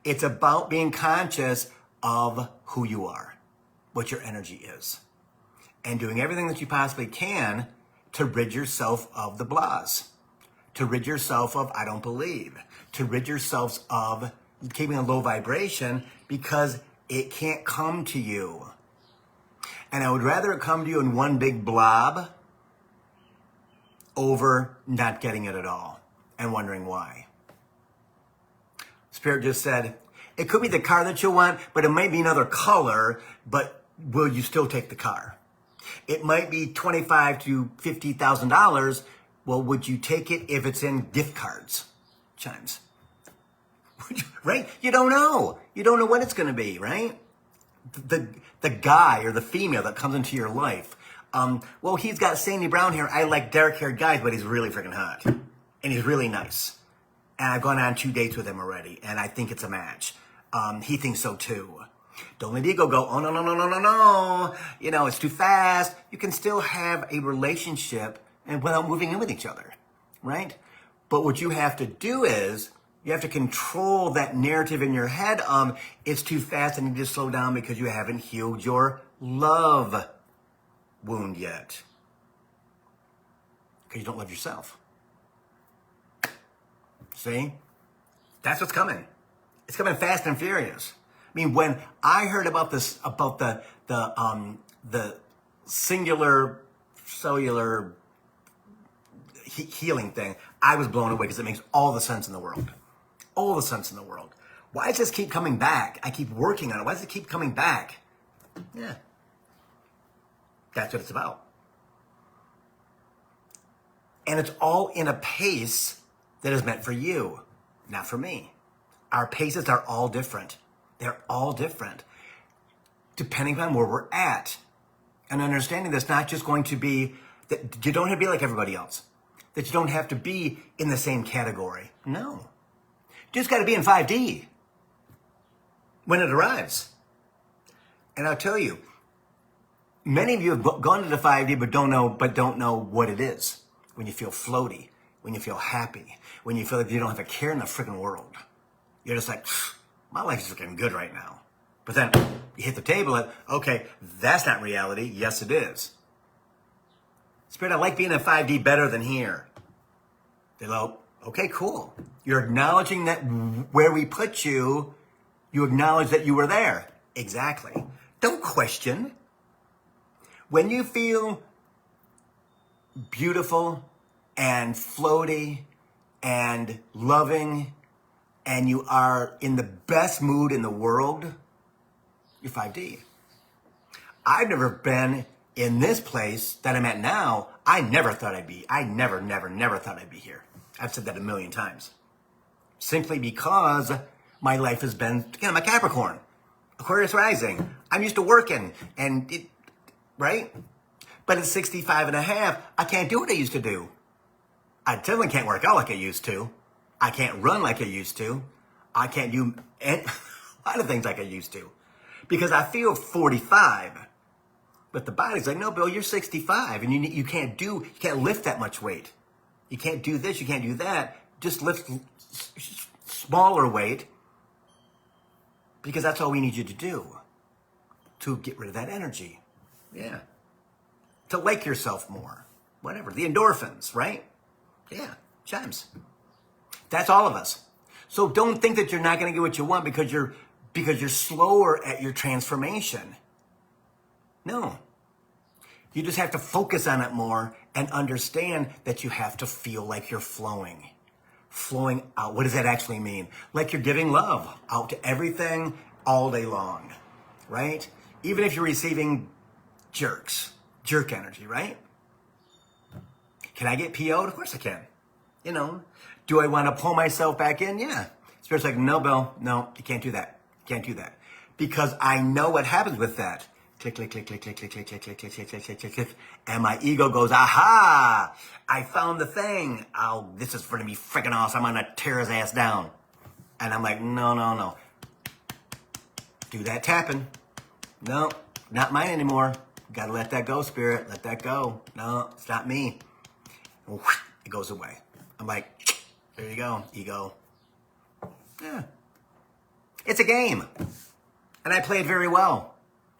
It's about being conscious of who you are, what your energy is, and doing everything that you possibly can to rid yourself of the blahs, to rid yourself of I don't believe, to rid yourselves of keeping a low vibration because it can't come to you. And I would rather it come to you in one big blob over not getting it at all and wondering why. Spirit just said, it could be the car that you want, but it might be another color, but will you still take the car? It might be $25,000 to $50,000. Well, would you take it if it's in gift cards? Chimes. Right? You don't know. You don't know what it's going to be, right? The guy or the female that comes into your life. Well, he's got sandy brown hair. I like dark-haired guys, but he's really freaking hot. And he's really nice. And I've gone on 2 dates with him already, and I think it's a match. He thinks so too. Don't let ego go, oh, no, no, no, no, no, no. You know, it's too fast. You can still have a relationship and without moving in with each other, right? But what you have to do is you have to control that narrative in your head. It's too fast and you need to slow down because you haven't healed your love wound yet. Because you don't love yourself. See? That's what's coming. It's coming fast and furious. I mean, when I heard about this, about the singular cellular healing thing, I was blown away because it makes all the sense in the world. All the sense in the world. Why does this keep coming back? I keep working on it. Why does it keep coming back? Yeah. That's what it's about. And it's all in a pace that is meant for you, not for me. Our paces are all different. They're all different, depending on where we're at. And understanding that's not just going to be, that you don't have to be like everybody else. That you don't have to be in the same category. No. You just got to be in 5D when it arrives. And I'll tell you, many of you have gone to the 5D but don't know what it is. When you feel floaty, when you feel happy, when you feel like you don't have a care in the freaking world. You're just like, my life is freaking good right now. But then you hit the table and, okay, that's not reality. Yes, it is. Spirit, I like being in 5D better than here. They go, okay, cool. You're acknowledging that where we put you, you acknowledge that you were there. Exactly. Don't question. When you feel beautiful and floaty and loving and you are in the best mood in the world, you're 5D. I've never been in this place that I'm at now. I never thought I'd be. I never thought I'd be here. I've said that a million times. Simply because my life has been, again, I'm a Capricorn, Aquarius rising. I'm used to working and it, right? But at 65 and a half, I can't do what I used to do. I definitely can't work out like I used to. I can't run like I used to. I can't do a lot of things like I used to. Because I feel 45. But the body's like, no, Bill, you're 65 and you can't lift that much weight. You can't do this, you can't do that. Just lift smaller weight because that's all we need you to do to get rid of that energy. Yeah. To like yourself more. Whatever. The endorphins, right? Yeah. Gems. That's all of us. So don't think that you're not going to get what you want because you're slower at your transformation. No. You just have to focus on it more and understand that you have to feel like you're flowing. Flowing out. What does that actually mean? Like you're giving love out to everything all day long, right? Even if you're receiving jerk energy, right? Can I get PO'd? Of course I can. You know, do I want to pull myself back in? Yeah. Spirit's like, no, Bill, no, you can't do that. You can't do that. Because I know what happens with that. Click, click, click, click, click, click, click, click, click, click, click, click, click, click. And my ego goes, aha, I found the thing. Oh, this is going to be freaking awesome. I'm going to tear his ass down. And I'm like, no, no, no. Do that tapping. No, not mine anymore. Got to let that go, Spirit. Let that go. No, it's not me. It goes away. I'm like, there you go, ego. Yeah. It's a game. And I play it very well.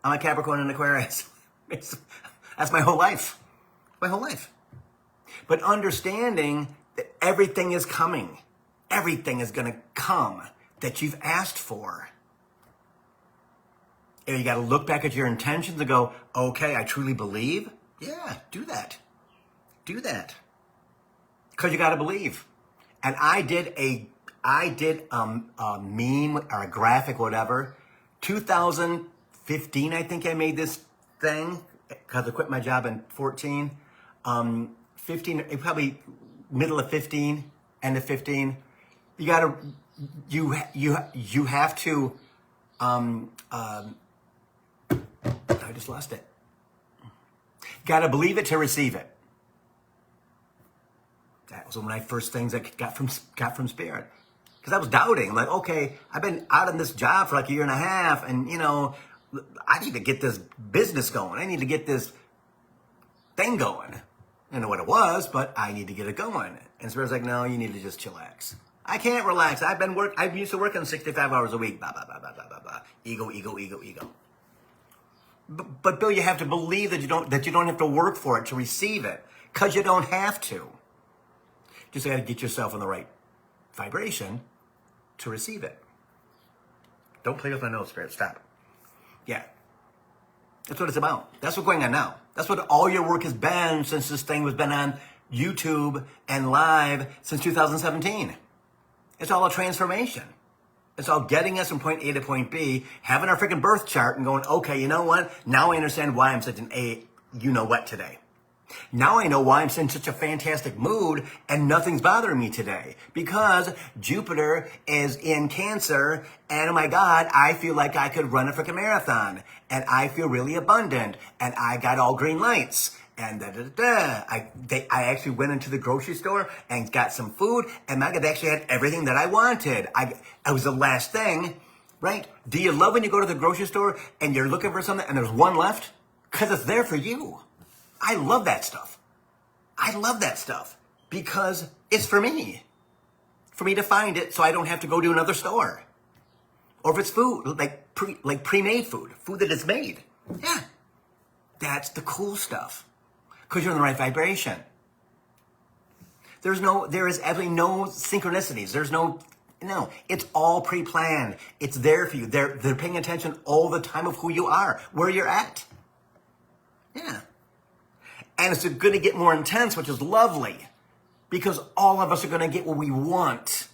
I'm a Capricorn and Aquarius. That's my whole life. My whole life. But understanding that everything is coming. Everything is going to come that you've asked for. And you got to look back at your intentions and go, okay, I truly believe. Yeah, do that. Do that. Because you got to believe. And I did a meme or a graphic, whatever. 2015, I think I made this thing because I quit my job in 14. 15, probably middle of 15, end of 15. You gotta, you have to. I just lost it. Gotta believe it to receive it. That was one of my first things I got from Spirit. Because I was doubting. I'm like, okay, I've been out on this job for like a year and a half, and you know, I need to get this business going. I need to get this thing going. I don't know what it was, but I need to get it going. And Spirit's like, no, you need to just chillax. I can't relax. I'm used to working 65 hours a week. Blah, blah, blah, blah, blah, blah, blah. Ego, ego, ego, ego. But Bill, you have to believe that you don't have to work for it to receive it. Because you don't have to. Just got to get yourself in the right vibration to receive it. Don't play with my nose, Spirit. Stop. Yeah. That's what it's about. That's what's going on now. That's what all your work has been since this thing has been on YouTube and live since 2017. It's all a transformation. It's all getting us from point A to point B, having our freaking birth chart and going, okay, you know what? Now I understand why I'm such an you-know-what today. Now I know why I'm in such a fantastic mood and nothing's bothering me today. Because Jupiter is in Cancer and oh my God, I feel like I could run a freaking marathon. And I feel really abundant. And I got all green lights. And I actually went into the grocery store and got some food. And my God, they actually had everything that I wanted. I was the last thing, right? Do you love when you go to the grocery store and you're looking for something and there's one left? Because it's there for you. I love that stuff. I love that stuff because it's for me to find it so I don't have to go to another store. Or if it's food, like pre-made food that is made. Yeah, that's the cool stuff because you're in the right vibration. There is absolutely no synchronicities. There's no, it's all pre-planned. It's there for you. They're paying attention all the time of who you are, where you're at. Yeah. And it's going to get more intense, which is lovely, because all of us are going to get what we want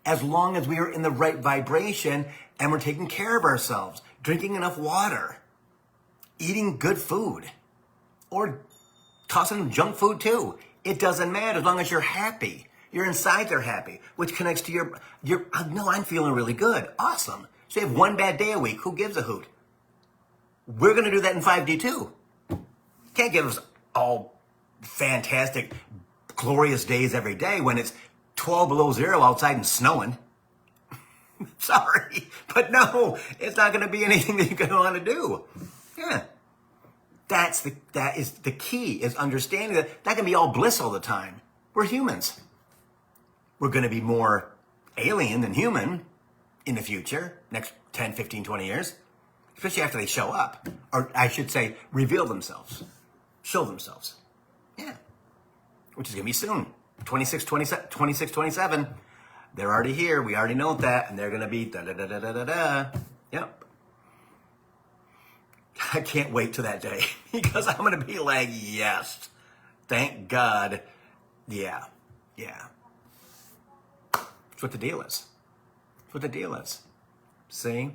as long as we are in the right vibration and we're taking care of ourselves, drinking enough water, eating good food, or tossing junk food too. It doesn't matter as long as you're happy. You're inside there happy, which connects to your no, I'm feeling really good. Awesome. So you have one bad day a week. Who gives a hoot? We're going to do that in 5D too. Can't give us all fantastic, glorious days every day when it's 12 below zero outside and snowing. Sorry, but no, it's not going to be anything that you're going to want to do. Yeah. That is the key, is understanding that can be all bliss all the time. We're humans. We're going to be more alien than human in the future, next 10, 15, 20 years, especially after they show up, or I should say, reveal themselves, show themselves. Yeah, which is going to be soon, 26, 27. They're already here. We already know that, and they're going to be da-da-da-da-da-da. Yep. I can't wait to that day because I'm going to be like, yes, thank God. Yeah. That's what the deal is. That's what the deal is. See?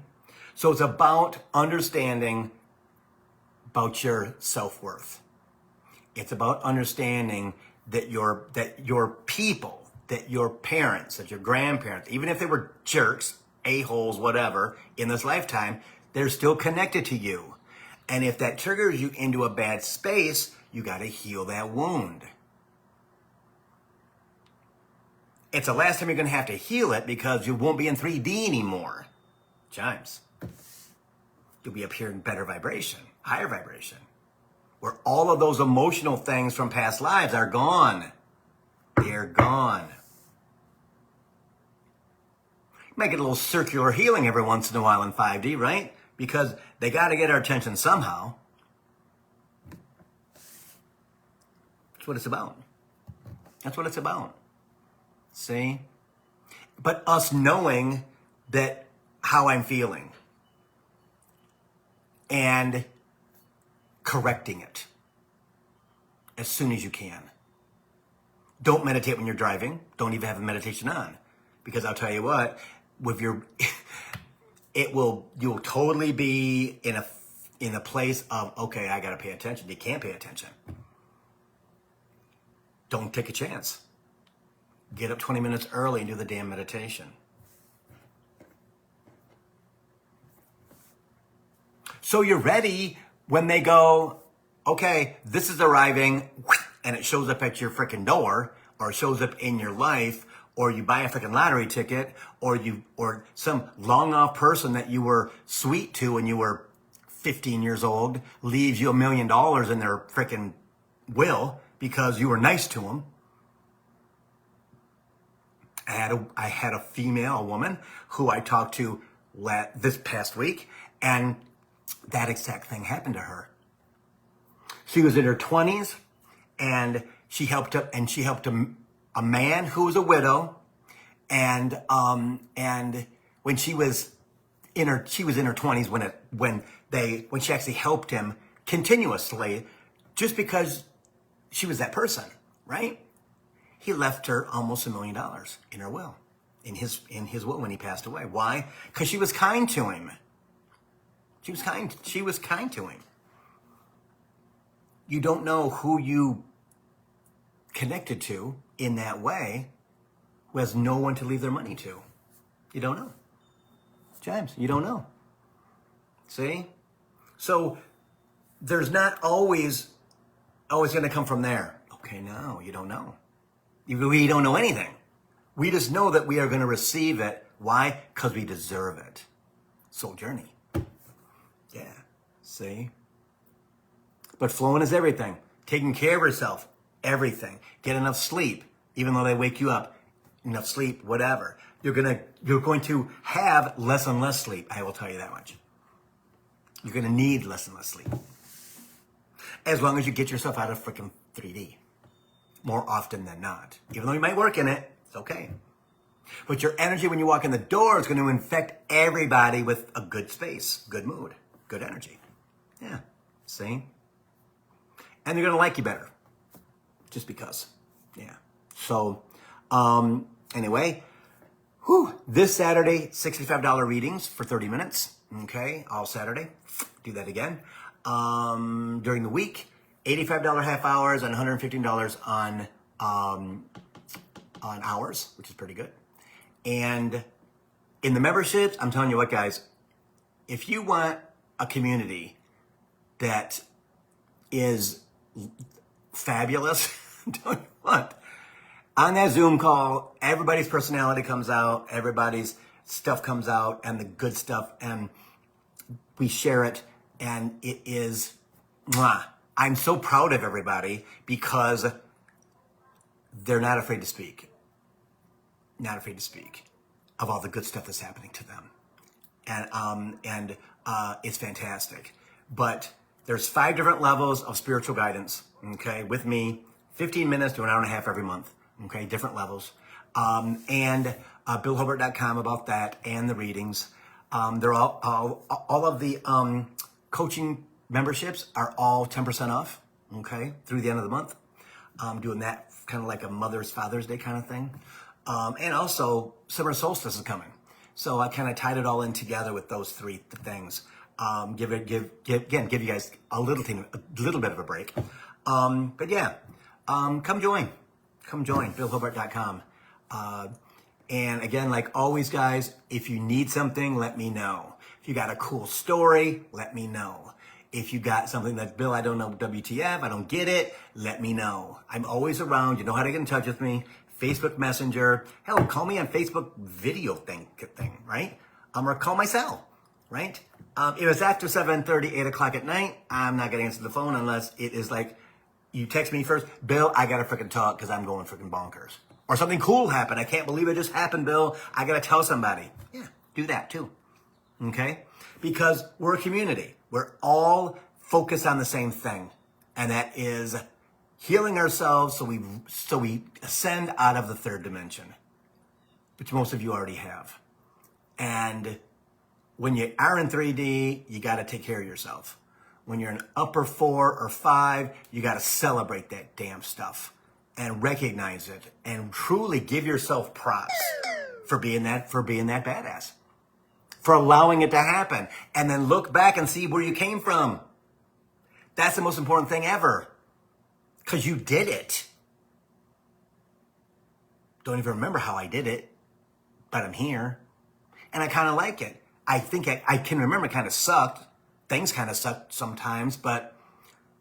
So it's about understanding about your self-worth. It's about understanding that your people, that your parents, that your grandparents, even if they were jerks, a-holes, whatever, in this lifetime, they're still connected to you. And if that triggers you into a bad space, you got to heal that wound. It's the last time you're going to have to heal it because you won't be in 3D anymore. Chimes. You'll be up here in better vibration, higher vibration, where all of those emotional things from past lives are gone. They're gone. You might get a little circular healing every once in a while in 5D, right? Because they got to get our attention somehow. That's what it's about. That's what it's about. See? But us knowing that how I'm feeling and correcting it as soon as you can. Don't meditate when you're driving. Don't even have the meditation on, because I'll tell you what, with your, you'll totally be in a place of, okay, I got to pay attention. You can't pay attention. Don't take a chance. Get up 20 minutes early and do the damn meditation. So you're ready when they go, okay, this is arriving, and it shows up at your freaking door, or it shows up in your life, or you buy a freaking lottery ticket, or some long off person that you were sweet to when you were 15 years old leaves you $1 million in their freaking will because you were nice to them. I had a woman who I talked to this past week, and that exact thing happened to her. She was in her 20s, and she helped a man who was a widow, and when she was in her 20s when she actually helped him continuously, just because she was that person, right? He left her almost $1 million in her will, in his will when he passed away. Why? Because she was kind to him. She was kind to him. You don't know who you connected to in that way who has no one to leave their money to. You don't know. James, you don't know. See? So there's not always going to come from there. Okay, no, you don't know. We don't know anything. We just know that we are going to receive it. Why? Because we deserve it. Soul journey. Yeah. See? But flowing is everything. Taking care of yourself, everything. Get enough sleep, even though they wake you up. Enough sleep, whatever. You're going to have less and less sleep. I will tell you that much. You're going to need less and less sleep. As long as you get yourself out of freaking 3D. More often than not. Even though you might work in it, it's okay. But your energy when you walk in the door is going to infect everybody with a good space, good mood, good energy. Yeah. See? And they're going to like you better. Just because. Yeah. So, anyway, this Saturday, $65 readings for 30 minutes. Okay. All Saturday. Do that again. During the week, $85 half hours and $115 on hours, which is pretty good. And in the memberships, I'm telling you what, guys, if you want a community that is fabulous? Don't you want? On that Zoom call, everybody's personality comes out, everybody's stuff comes out, and the good stuff, and we share it, and it is, mwah. I'm so proud of everybody because they're not afraid to speak. Not afraid to speak of all the good stuff that's happening to them. And it's fantastic. But there's 5 different levels of spiritual guidance, okay, with me, 15 minutes to an hour and a half every month. Okay, different levels. And billhobart.com about that and the readings. They're all of the coaching memberships are all 10% off, okay, through the end of the month. Doing that kind of like a Father's Day kind of thing. And also, summer solstice is coming. So I kind of tied it all in together with those 3 things. Give you guys a little bit of a break. But yeah, come join. Come join, billhobart.com. And again, like always, guys, if you need something, let me know. If you got a cool story, let me know. If you got something that, Bill, I don't know WTF, I don't get it, let me know. I'm always around. You know how to get in touch with me. Facebook Messenger. Hell, call me on Facebook video thing, right? Or call my cell, right? If it's after 7:30, 8 o'clock at night, I'm not going to answer the phone unless it is like, you text me first, Bill, I got to freaking talk because I'm going freaking bonkers. Or something cool happened. I can't believe it just happened, Bill. I got to tell somebody. Yeah, do that too. Okay? Because we're a community. We're all focused on the same thing. And that is healing ourselves so we ascend out of the 3rd dimension, which most of you already have. And when you are in 3D, you got to take care of yourself. When you're in upper 4 or 5, you got to celebrate that damn stuff and recognize it and truly give yourself props for being that badass, for allowing it to happen, and then look back and see where you came from. That's the most important thing ever, because you did it. Don't even remember how I did it, but I'm here, and I kind of like it. I think I can remember it kind of sucked. Things kind of suck sometimes, but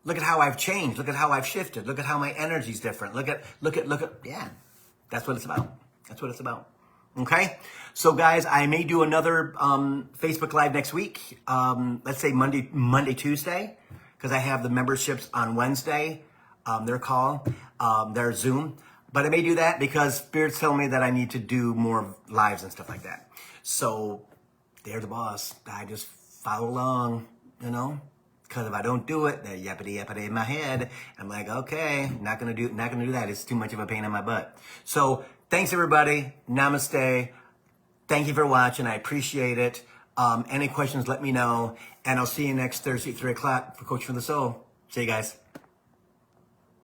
look at how I've changed. Look at how I've shifted. Look at how my energy's different. Look at, yeah, that's what it's about. That's what it's about. Okay. So guys, I may do another, Facebook Live next week. Let's say Monday, Tuesday, because I have the memberships on Wednesday, their call, their Zoom, but I may do that because Spirit's telling me that I need to do more lives and stuff like that. So they're the boss. I just follow along, you know, because if I don't do it, they're yappity in my head. I'm like, okay, not gonna do that. It's too much of a pain in my butt. So thanks everybody. Namaste. Thank you for watching. I appreciate it. Any questions, let me know. And I'll see you next Thursday at 3 o'clock for Coaching for the Soul. See you guys.